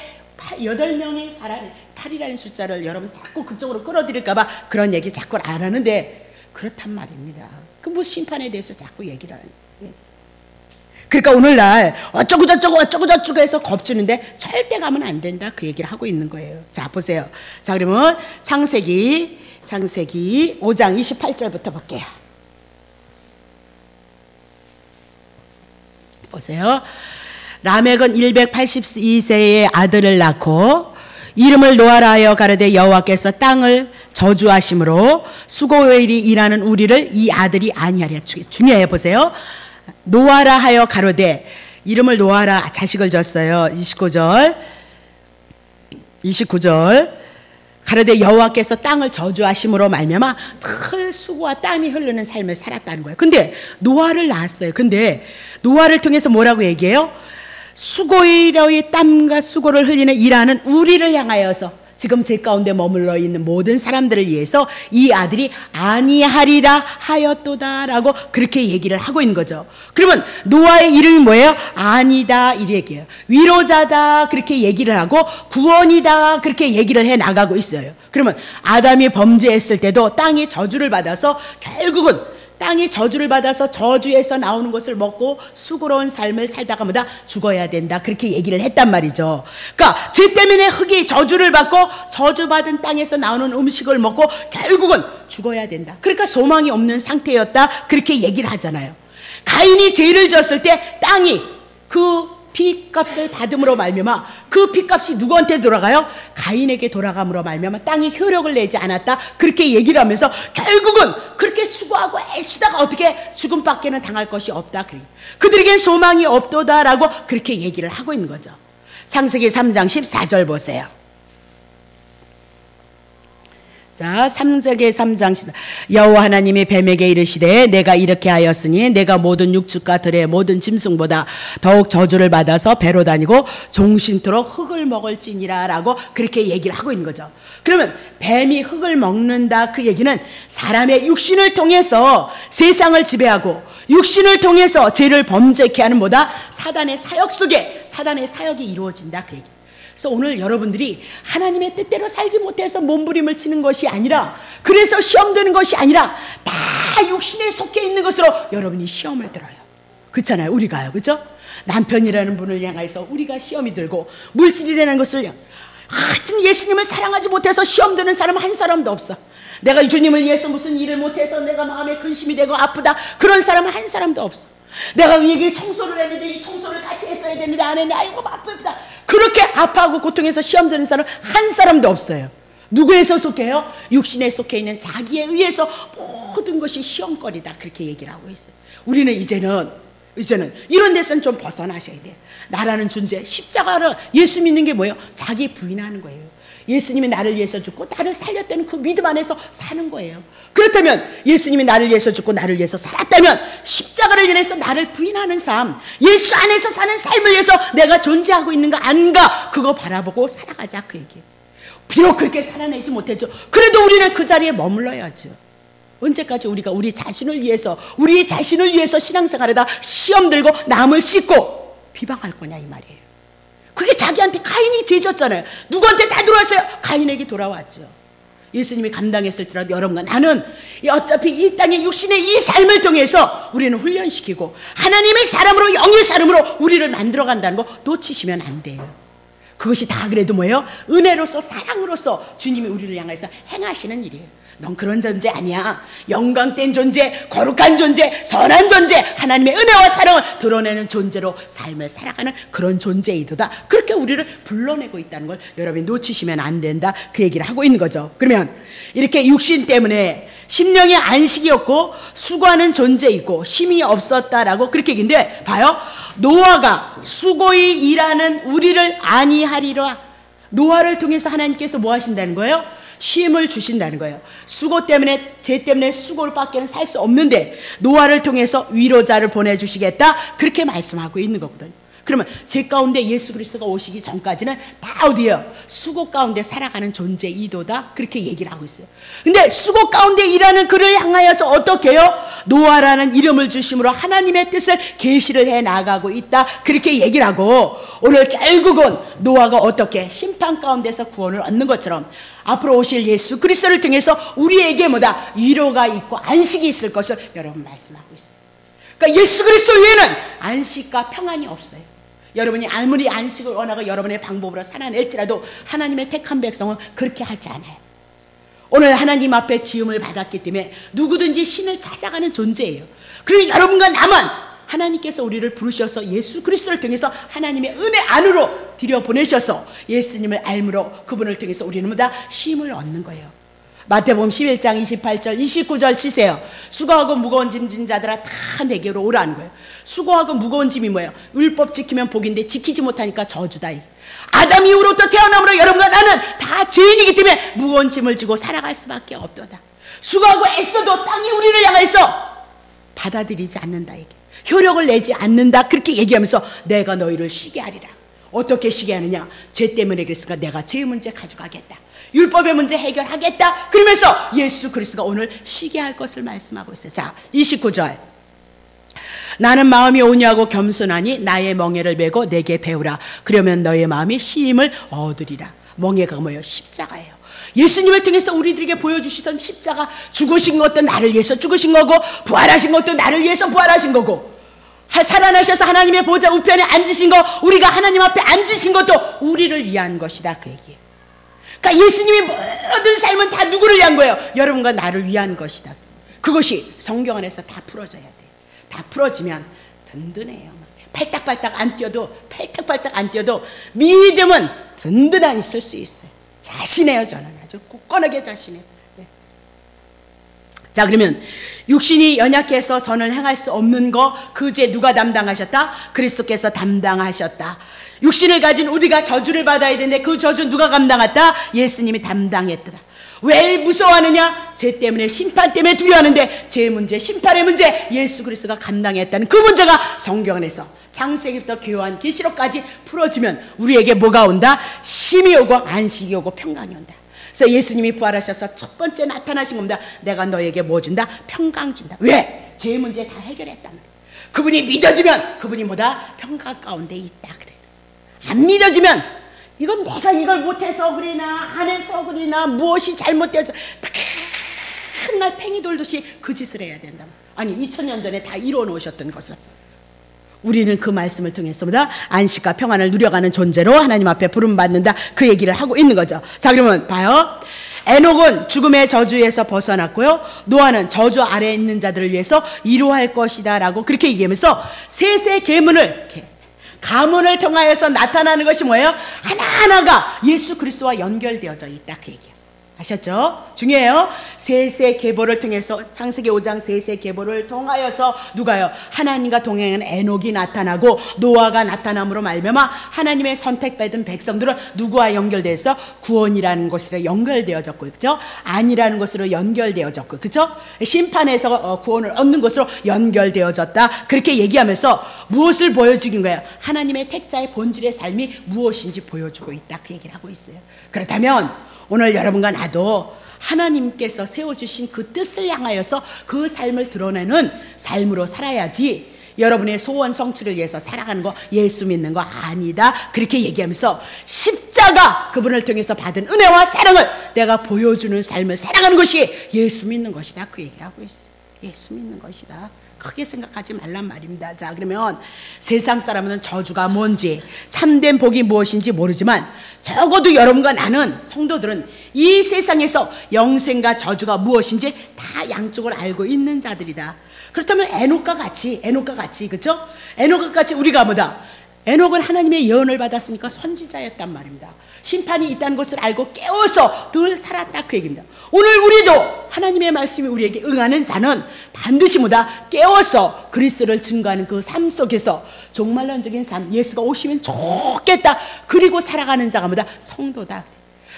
8명의 사람이 8이라는 숫자를 여러분 자꾸 그쪽으로 끌어들일까봐 그런 얘기 자꾸 안 하는데 그렇단 말입니다. 그 뭐 심판에 대해서 자꾸 얘기를 하는. 그러니까 오늘날 어쩌고 저쩌고 해서 겁주는데 절대 가면 안 된다 그 얘기를 하고 있는 거예요. 자 보세요. 자 그러면 창세기 5장 28절부터 볼게요. 보세요. 라멕은 182세의 아들을 낳고 이름을 노아라 하여 가로되 여호와께서 땅을 저주하심으로 수고일이 일하는 우리를 이 아들이 아니하리라. 중요해 보세요. 노아라 하여 가로되, 이름을 노아라 자식을 줬어요. 29절 가로되 여호와께서 땅을 저주하심으로 말미암아 늘 수고와 땀이 흐르는 삶을 살았다는 거예요. 근데 노아를 낳았어요. 근데 노아를 통해서 뭐라고 얘기해요? 수고일의 땀과 수고를 흘리는 일하는 우리를 향하여서 지금 제 가운데 머물러 있는 모든 사람들을 위해서 이 아들이 아니하리라 하였도다라고 그렇게 얘기를 하고 있는 거죠. 그러면 노아의 이름이 뭐예요? 아니다 이 얘기예요. 위로자다 그렇게 얘기를 하고 구원이다 그렇게 얘기를 해 나가고 있어요. 그러면 아담이 범죄했을 때도 땅이 저주를 받아서 결국은 땅이 저주를 받아서 저주에서 나오는 것을 먹고 수고로운 삶을 살다가 뭐다 죽어야 된다 그렇게 얘기를 했단 말이죠. 그러니까 죄 때문에 흙이 저주를 받고 저주받은 땅에서 나오는 음식을 먹고 결국은 죽어야 된다. 그러니까 소망이 없는 상태였다 그렇게 얘기를 하잖아요. 가인이 죄를 졌을 때 땅이 그 빚값을 받음으로 말미암아 그 빚값이 누구한테 돌아가요? 가인에게 돌아감으로 말미암아 땅이 효력을 내지 않았다 그렇게 얘기를 하면서 결국은 그렇게 수고하고 애쓰다가 어떻게 죽음밖에는 당할 것이 없다. 그들에겐 소망이 없도다라고 그렇게 얘기를 하고 있는 거죠. 창세기 3장 14절 보세요. 자, 창세기 3장 여호와 하나님이 뱀에게 이르시되 내가 이렇게 하였으니 내가 모든 육축과 들의 모든 짐승보다 더욱 저주를 받아서 배로 다니고 종신토록 흙을 먹을지니라 라고 그렇게 얘기를 하고 있는 거죠. 그러면 뱀이 흙을 먹는다 그 얘기는 사람의 육신을 통해서 세상을 지배하고 육신을 통해서 죄를 범죄케 하는 뭐다? 사단의 사역 속에 사단의 사역이 이루어진다 그 얘기. 그래서 오늘 여러분들이 하나님의 뜻대로 살지 못해서 몸부림을 치는 것이 아니라 그래서 시험 드는 것이 아니라 다 육신에 속해 있는 것으로 여러분이 시험을 들어요. 그렇잖아요. 우리가요. 그렇죠? 남편이라는 분을 향해서 우리가 시험이 들고 물질이라는 것을 하여튼 예수님을 사랑하지 못해서 시험 드는 사람 한 사람도 없어. 내가 주님을 위해서 무슨 일을 못해서 내가 마음에 근심이 되고 아프다 그런 사람은 한 사람도 없어. 내가 이게 청소를 했는데 이 청소를 같이 했어야 되는데 안 했는데 아이고 아프다 그렇게 아파하고 고통해서 시험 드는 사람 한 사람도 없어요. 누구에서 속해요? 육신에 속해 있는 자기에 의해서 모든 것이 시험거리다 그렇게 얘기를 하고 있어요. 우리는 이제는 이런 데서는 좀 벗어나셔야 돼요. 나라는 존재 십자가를 예수 믿는 게 뭐예요? 자기 부인하는 거예요. 예수님이 나를 위해서 죽고 나를 살렸다는 그 믿음 안에서 사는 거예요. 그렇다면 예수님이 나를 위해서 죽고 나를 위해서 살았다면 십자가를 인해서 나를 부인하는 삶, 예수 안에서 사는 삶을 위해서 내가 존재하고 있는가 아닌가, 그거 바라보고 살아가자, 그 얘기예요. 비록 그렇게 살아내지 못했죠. 그래도 우리는 그 자리에 머물러야죠. 언제까지 우리가 우리 자신을 위해서 신앙생활에다 시험 들고 남을 씻고 비방할 거냐, 이 말이에요. 그게 자기한테 가인이 되졌잖아요. 누구한테 다 돌아왔어요? 가인에게 돌아왔죠. 예수님이 감당했을지라도 여러분과 나는 어차피 이 땅의 육신의 이 삶을 통해서 우리는 훈련시키고 하나님의 사람으로, 영의 사람으로 우리를 만들어간다는 거 놓치시면 안 돼요. 그것이 다 그래도 뭐예요? 은혜로서, 사랑으로서 주님이 우리를 향해서 행하시는 일이에요. 넌 그런 존재 아니야. 영광된 존재, 거룩한 존재, 선한 존재, 하나님의 은혜와 사랑을 드러내는 존재로 삶을 살아가는 그런 존재이도다. 그렇게 우리를 불러내고 있다는 걸 여러분이 놓치시면 안 된다, 그 얘기를 하고 있는 거죠. 그러면 이렇게 육신 때문에 심령의 안식이 없고 수고하는 존재이고 쉼이 없었다라고 그렇게 얘기인데, 봐요. 노아가 수고히 일하는 우리를 아니하리라. 노아를 통해서 하나님께서 뭐 하신다는 거예요? 쉼을 주신다는 거예요. 수고 때문에, 죄 때문에 수고를 밖에는 살 수 없는데 노아를 통해서 위로자를 보내주시겠다, 그렇게 말씀하고 있는 거거든요. 그러면 제 가운데 예수 그리스도가 오시기 전까지는 다 어디예요? 수고 가운데 살아가는 존재이도다, 그렇게 얘기를 하고 있어요. 근데 수고 가운데 일하는 그를 향하여서 어떻게 해요? 노아라는 이름을 주심으로 하나님의 뜻을 계시를 해 나가고 있다, 그렇게 얘기를 하고, 오늘 결국은 노아가 어떻게 심판 가운데서 구원을 얻는 것처럼 앞으로 오실 예수 그리스도를 통해서 우리에게 뭐다? 위로가 있고 안식이 있을 것을 여러분 말씀하고 있어요. 그러니까 예수 그리스도 외에는 안식과 평안이 없어요. 여러분이 아무리 안식을 원하고 여러분의 방법으로 살아낼지라도 하나님의 택한 백성은 그렇게 하지 않아요. 오늘 하나님 앞에 지음을 받았기 때문에 누구든지 신을 찾아가는 존재예요. 그리고 여러분과 남은 하나님께서 우리를 부르셔서 예수 그리스도를 통해서 하나님의 은혜 안으로 들여보내셔서 예수님을 알므로 그분을 통해서 우리는 뭐다? 쉼을 얻는 거예요. 마태복음 11장 28절 29절 치세요. 수고하고 무거운 짐진 자들아 다 내게로 오라는 거예요. 수고하고 무거운 짐이 뭐예요? 율법 지키면 복인데 지키지 못하니까 저주다. 아담 이후로부터 태어남으로 여러분과 나는 다 죄인이기 때문에 무거운 짐을 지고 살아갈 수밖에 없도다. 수고하고 애써도 땅이 우리를 향해서 받아들이지 않는다, 이게. 효력을 내지 않는다, 그렇게 얘기하면서 내가 너희를 쉬게 하리라. 어떻게 쉬게 하느냐? 죄 때문에 그랬으니까 내가 죄의 문제 가져가겠다, 율법의 문제 해결하겠다, 그러면서 예수 그리스도가 오늘 쉬게 할 것을 말씀하고 있어요. 자, 29절. 나는 마음이 온유하고 겸손하니 나의 멍에를 메고 내게 배우라. 그러면 너의 마음이 쉼을 얻으리라. 멍에가 뭐예요? 십자가예요. 예수님을 통해서 우리들에게 보여주시던 십자가, 죽으신 것도 나를 위해서 죽으신 거고 부활하신 것도 나를 위해서 부활하신 거고, 살아나셔서 하나님의 보좌 우편에 앉으신 거, 우리가 하나님 앞에 앉으신 것도 우리를 위한 것이다, 그 얘기예요. 그러니까 예수님의 모든 삶은 다 누구를 위한 거예요? 여러분과 나를 위한 것이다. 그것이 성경 안에서 다 풀어져야 돼요. 다 풀어지면 든든해요. 팔딱팔딱 안 뛰어도 믿음은 든든하게 있을 수 있어요. 자신해요. 저는 아주 굳건하게 자신해요. 네. 자, 그러면 육신이 연약해서 선을 행할 수 없는 거, 그 죄 누가 담당하셨다? 그리스도께서 담당하셨다. 육신을 가진 우리가 저주를 받아야 되는데 그 저주 누가 감당했다? 예수님이 담당했다. 왜 무서워하느냐? 죄 때문에, 심판 때문에 두려워하는데 죄의 문제, 심판의 문제 예수 그리스도가 감당했다는 그 문제가 성경 안에서 창세기부터 교환 계시록까지 풀어지면 우리에게 뭐가 온다? 쉼이 오고 안식이 오고 평강이 온다. 그래서 예수님이 부활하셔서 첫 번째 나타나신 겁니다. 내가 너에게 뭐 준다? 평강 준다. 왜? 죄의 문제 다 해결했단 말이에요. 그분이 믿어주면 그분이 뭐다? 평강 가운데 있다, 그래. 안 믿어주면 이건 내가 이걸 못해서 그러나 안 해서 그러나 무엇이 잘못되어서 맨날 팽이 돌듯이 그 짓을 해야 된다. 아니 2000년 전에 다 이루어 놓으셨던 것을 우리는 그 말씀을 통해서보다 안식과 평안을 누려가는 존재로 하나님 앞에 부름받는다, 그 얘기를 하고 있는 거죠. 자, 그러면 봐요. 에녹은 죽음의 저주에서 벗어났고요, 노아는 저주 아래에 있는 자들을 위해서 이루할 것이다 라고 그렇게 얘기하면서 셋의 가문을 통하여서 나타나는 것이 뭐예요? 하나하나가 예수 그리스도와 연결되어져 있다, 그 얘기예요. 아셨죠? 중요해요. 셋의 계보를 통해서 창세기 5장 셋의 계보를 통하여서 누가요? 하나님과 동행하는 에녹이 나타나고 노아가 나타남으로 말미암아 하나님의 선택받은 백성들은 누구와 연결돼서 구원이라는 것으로 연결되어졌고, 그죠? 안이라는 것으로 연결되어졌고, 그죠? 심판에서 구원을 얻는 것으로 연결되어졌다. 그렇게 얘기하면서 무엇을 보여주긴 거예요? 하나님의 택자의 본질의 삶이 무엇인지 보여주고 있다. 그 얘기를 하고 있어요. 그렇다면 오늘 여러분과 나도 하나님께서 세워주신 그 뜻을 향하여서 그 삶을 드러내는 삶으로 살아야지 여러분의 소원 성취를 위해서 살아가는 거, 예수 믿는 거 아니다. 그렇게 얘기하면서 십자가, 그분을 통해서 받은 은혜와 사랑을 내가 보여주는 삶을 살아가는 것이 예수 믿는 것이다. 그 얘기를 하고 있어요. 예수 믿는 것이다. 크게 생각하지 말란 말입니다. 자, 그러면 세상 사람은 저주가 뭔지, 참된 복이 무엇인지 모르지만 적어도 여러분과 나는, 성도들은 이 세상에서 영생과 저주가 무엇인지 다 양쪽을 알고 있는 자들이다. 그렇다면 에녹과 같이, 그렇죠? 에녹과 같이 우리가 뭐다? 에녹은 하나님의 예언을 받았으니까 선지자였단 말입니다. 심판이 있다는 것을 알고 깨워서 늘 살았다. 그 얘기입니다. 오늘 우리도 하나님의 말씀이 우리에게 응하는 자는 반드시 뭐다? 깨워서 그리스도를 증거하는 그 삶 속에서 종말론적인 삶, 예수가 오시면 좋겠다. 그리고 살아가는 자가 뭐다? 성도다.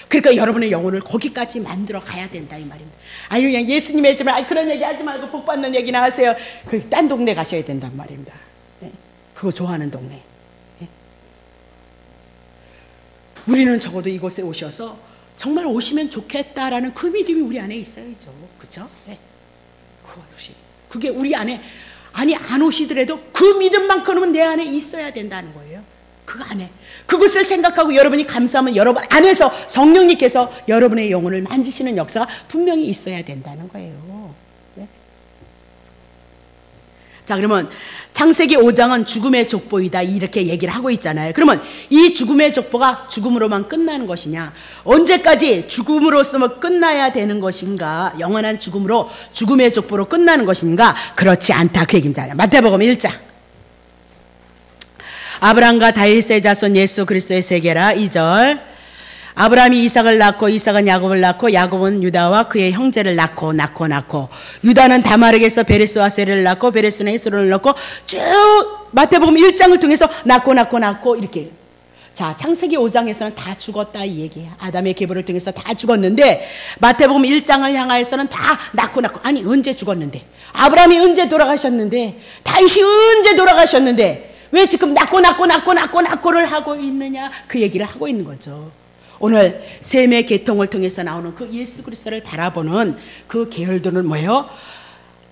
그러니까 여러분의 영혼을 거기까지 만들어 가야 된다, 이 말입니다. 아유, 그냥 예수님 했지만 그런 얘기 하지 말고 복 받는 얘기나 하세요. 그 딴 동네 가셔야 된단 말입니다. 네. 그거 좋아하는 동네. 우리는 적어도 이곳에 오셔서 정말 오시면 좋겠다라는 그 믿음이 우리 안에 있어야죠. 그렇죠? 네. 그게 우리 안에, 아니 안 오시더라도 그 믿음만큼은 내 안에 있어야 된다는 거예요. 그 안에. 그것을 생각하고 여러분이 감사하면 여러분 안에서 성령님께서 여러분의 영혼을 만지시는 역사가 분명히 있어야 된다는 거예요. 네. 자, 그러면 창세기 5장은 죽음의 족보이다 이렇게 얘기를 하고 있잖아요. 그러면 이 죽음의 족보가 죽음으로만 끝나는 것이냐, 언제까지 죽음으로서 끝나야 되는 것인가, 영원한 죽음으로, 죽음의 족보로 끝나는 것인가? 그렇지 않다. 그 얘기입니다. 마태복음 1장. 아브라함과 다윗의 자손 예수 그리스도의 세계라. 2절. 아브라함이 이삭을 낳고 이삭은 야곱을 낳고 야곱은 유다와 그의 형제를 낳고 유다는 다말에게서 베레스와 세를 낳고 베레스는 헤스론을 낳고 쭉 마태복음 1장을 통해서 낳고 이렇게. 자, 창세기 5장에서는 다 죽었다 이 얘기예요. 아담의 계보를 통해서 다 죽었는데 마태복음 1장을 향하여서는 다 낳고 아니 언제 죽었는데, 아브라함이 언제 돌아가셨는데, 다윗이 언제 돌아가셨는데 왜 지금 낳고를 하고 있느냐, 그 얘기를 하고 있는 거죠. 오늘 셈의 계통을 통해서 나오는 그 예수 그리스도를 바라보는 그 계열들은 뭐예요?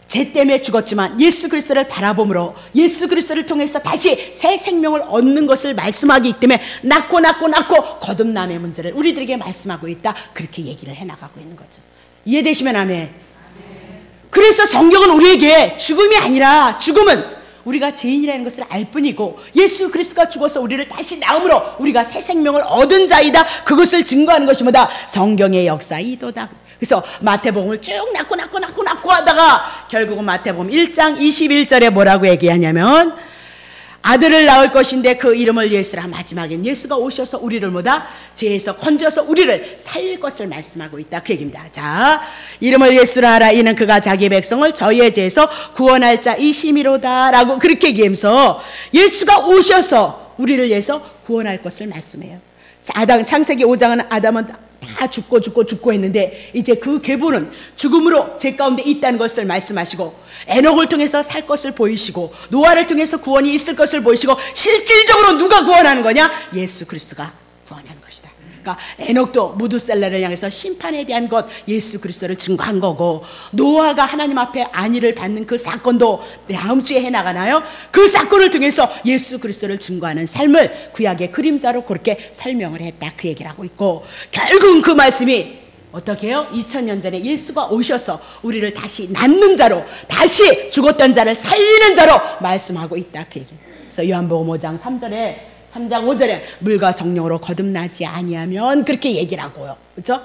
죄 때문에 죽었지만 예수 그리스도를 바라봄으로 예수 그리스도를 통해서 다시 새 생명을 얻는 것을 말씀하기 때문에 낳고 거듭남의 문제를 우리들에게 말씀하고 있다. 그렇게 얘기를 해나가고 있는 거죠. 이해되시면 아멘. 그래서 성경은 우리에게 죽음이 아니라, 죽음은 우리가 죄인이라는 것을 알 뿐이고 예수 그리스도가 죽어서 우리를 다시 낳음으로 우리가 새 생명을 얻은 자이다. 그것을 증거하는 것이 뭐다? 성경의 역사이도다. 그래서 마태복음을 쭉 낳고 하다가 결국은 마태복음 1장 21절에 뭐라고 얘기하냐면, 아들을 낳을 것인데 그 이름을 예수라. 마지막엔 예수가 오셔서 우리를 뭐다? 죄에서 건져서 우리를 살릴 것을 말씀하고 있다. 그 얘기입니다. 자, 이름을 예수라 하라. 이는 그가 자기 백성을 저희의 죄에서 구원할 자이심이로다 라고 그렇게 얘기하면서 예수가 오셔서 우리를 위해서 구원할 것을 말씀해요. 아담, 창세기 5장은 아담은 다 죽고 했는데 이제 그 계보는 죽음으로 죄 가운데 있다는 것을 말씀하시고, 에녹을 통해서 살 것을 보이시고, 노아를 통해서 구원이 있을 것을 보이시고, 실질적으로 누가 구원하는 거냐? 예수 그리스도가 구원하는 것이다. 그러니까 에녹도 무두셀라를 향해서 심판에 대한 것, 예수 그리스도를 증거한 거고, 노아가 하나님 앞에 안위를 받는 그 사건도 다음 주에 해나가나요? 그 사건을 통해서 예수 그리스도를 증거하는 삶을 구약의 그림자로 그렇게 설명을 했다. 그 얘기를 하고 있고, 결국은 그 말씀이 어떻게 해요? 2000년 전에 예수가 오셔서 우리를 다시 낳는 자로, 다시 죽었던 자를 살리는 자로 말씀하고 있다. 그 얘기. 그래서 요한복음 5장 3장 5절에 물과 성령으로 거듭나지 아니하면, 그렇게 얘기를 하고요. 그렇죠?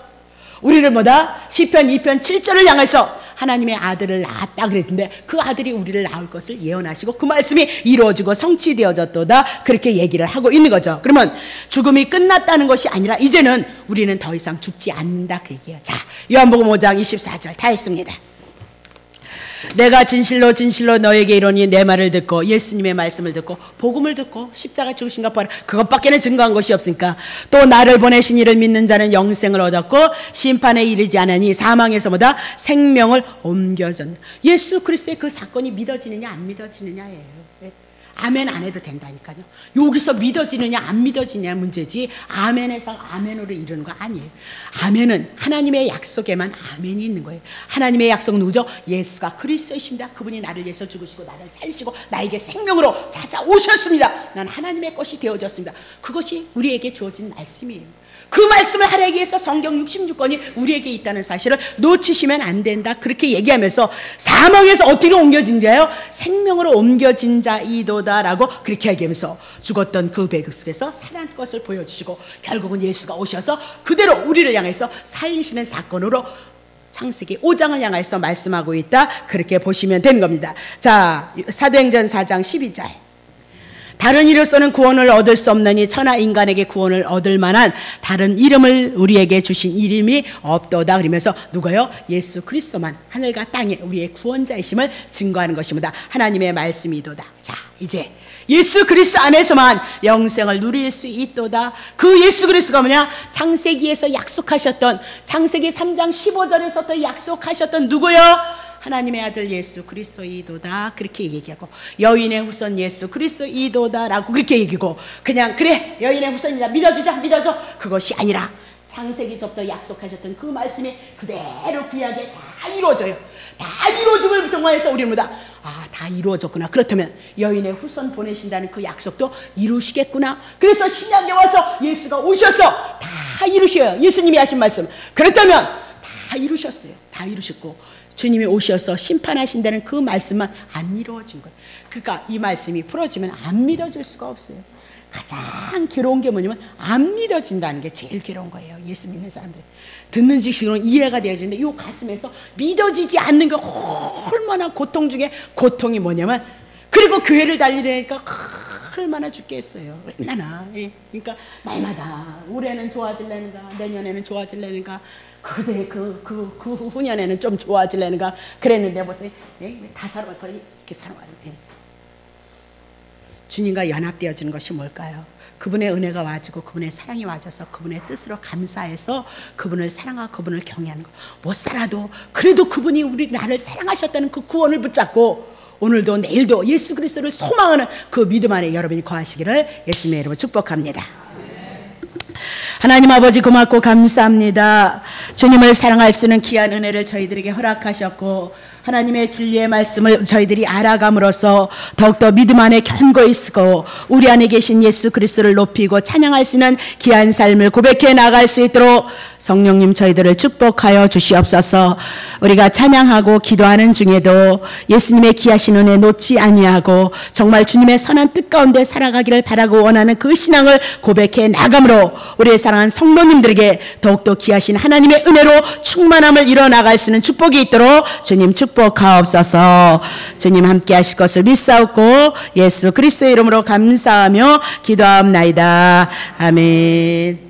우리를 뭐다? 시편 2편 7절을 향해서 하나님의 아들을 낳았다 그랬는데 그 아들이 우리를 낳을 것을 예언하시고 그 말씀이 이루어지고 성취되어졌도다 그렇게 얘기를 하고 있는 거죠. 그러면 죽음이 끝났다는 것이 아니라 이제는 우리는 더 이상 죽지 않는다 그 얘기예요. 자, 요한복음 5장 24절 다 했습니다. 내가 진실로 진실로 너에게 이르노니 내 말을 듣고 예수님의 말씀을 듣고 복음을 듣고 십자가 죽으신 것 보라 그것밖에는 증거한 것이 없으니까 또 나를 보내신 이를 믿는 자는 영생을 얻었고 심판에 이르지 않으니 사망에서보다 생명을 옮겨졌네. 예수 그리스도의 그 사건이 믿어지느냐 안 믿어지느냐예요. 아멘 안 해도 된다니까요. 여기서 믿어지느냐 안 믿어지느냐 문제지 아멘에서 아멘으로 이르는 거 아니에요. 아멘은 하나님의 약속에만 아멘이 있는 거예요. 하나님의 약속 누구죠? 예수가 그리스도이십니다. 그분이 나를 위해서 죽으시고 나를 살리시고 나에게 생명으로 찾아오셨습니다. 난 하나님의 것이 되어졌습니다. 그것이 우리에게 주어진 말씀이에요. 그 말씀을 하기 위해서 성경 66권이 우리에게 있다는 사실을 놓치시면 안 된다 그렇게 얘기하면서 사망에서 어떻게 옮겨진 자예요? 생명으로 옮겨진 자이도다 라고 그렇게 얘기하면서 죽었던 그 백성에서 살아날 것을 보여주시고 결국은 예수가 오셔서 그대로 우리를 향해서 살리시는 사건으로 창세기 5장을 향해서 말씀하고 있다 그렇게 보시면 되는 겁니다. 자, 사도행전 4장 12절 다른 이로서는 구원을 얻을 수 없느니 천하 인간에게 구원을 얻을 만한 다른 이름을 우리에게 주신 이름이 없도다 그러면서 누가요? 예수 그리스도만 하늘과 땅에 우리의 구원자이심을 증거하는 것입니다. 하나님의 말씀이도다. 자, 이제 예수 그리스도 안에서만 영생을 누릴 수 있도다. 그 예수 그리스도가 뭐냐? 창세기에서 약속하셨던 창세기 3장 15절에서부터 약속하셨던 누구요? 하나님의 아들 예수 그리스도이도다 그렇게 얘기하고 여인의 후손 예수 그리스도이도다라고 그렇게 얘기하고 그냥 그래 여인의 후손이다 믿어줘 그것이 아니라 창세기서부터 약속하셨던 그 말씀이 그대로 구약에 다 이루어져요. 다 이루어짐을 통해서 우리는 뭐다? 다 이루어졌구나. 그렇다면 여인의 후손 보내신다는 그 약속도 이루시겠구나. 그래서 신약에 와서 예수가 오셔서 다 이루셔요. 예수님이 하신 말씀. 그렇다면 다 이루셨어요. 다 이루셨고 주님이 오셔서 심판하신다는 그 말씀만 안 이루어진 거예요. 그러니까 이 말씀이 풀어지면 안 믿어질 수가 없어요. 가장 괴로운 게 뭐냐면 안 믿어진다는 게 제일 괴로운 거예요. 예수 믿는 사람들 듣는 지식으로는 이해가 되어지는데 이 가슴에서 믿어지지 않는 게 얼마나 고통 중에 고통이 뭐냐면 그리고 교회를 달리려니까 얼마나 죽겠어요. 얼마나. 그러니까 날마다 올해는 좋아질래는가 내년에는 좋아질래는가 그대 그 후년에는 좀 좋아질래는가 그랬는데 보세요. 다 살아갈 거리 이렇게 살아가야 돼. 주님과 연합되어지는 것이 뭘까요? 그분의 은혜가 와지고 그분의 사랑이 와져서 그분의 뜻으로 감사해서 그분을 사랑하고 그분을 경외하는 거. 못 살아도 그래도 그분이 나를 사랑하셨다는 그 구원을 붙잡고 오늘도 내일도 예수 그리스도를 소망하는 그 믿음 안에 여러분이 거하시기를 예수님의 이름으로 축복합니다. 하나님 아버지 고맙고 감사합니다. 주님을 사랑할 수 있는 귀한 은혜를 저희들에게 허락하셨고 하나님의 진리의 말씀을 저희들이 알아감으로써 더욱더 믿음 안에 견고히 쓰고 우리 안에 계신 예수 그리스도를 높이고 찬양할 수 있는 귀한 삶을 고백해 나갈 수 있도록 성령님 저희들을 축복하여 주시옵소서. 우리가 찬양하고 기도하는 중에도 예수님의 귀하신 은혜 놓지 아니하고 정말 주님의 선한 뜻 가운데 살아가기를 바라고 원하는 그 신앙을 고백해 나감으로 우리의 사랑하는 성도님들에게 더욱더 귀하신 하나님의 은혜로 충만함을 이뤄나갈 수 있는 축복이 있도록 주님 축복하옵소서. 주님 함께 하실 것을 믿사옵고 예수 그리스도의 이름으로 감사하며 기도하옵나이다. 아멘.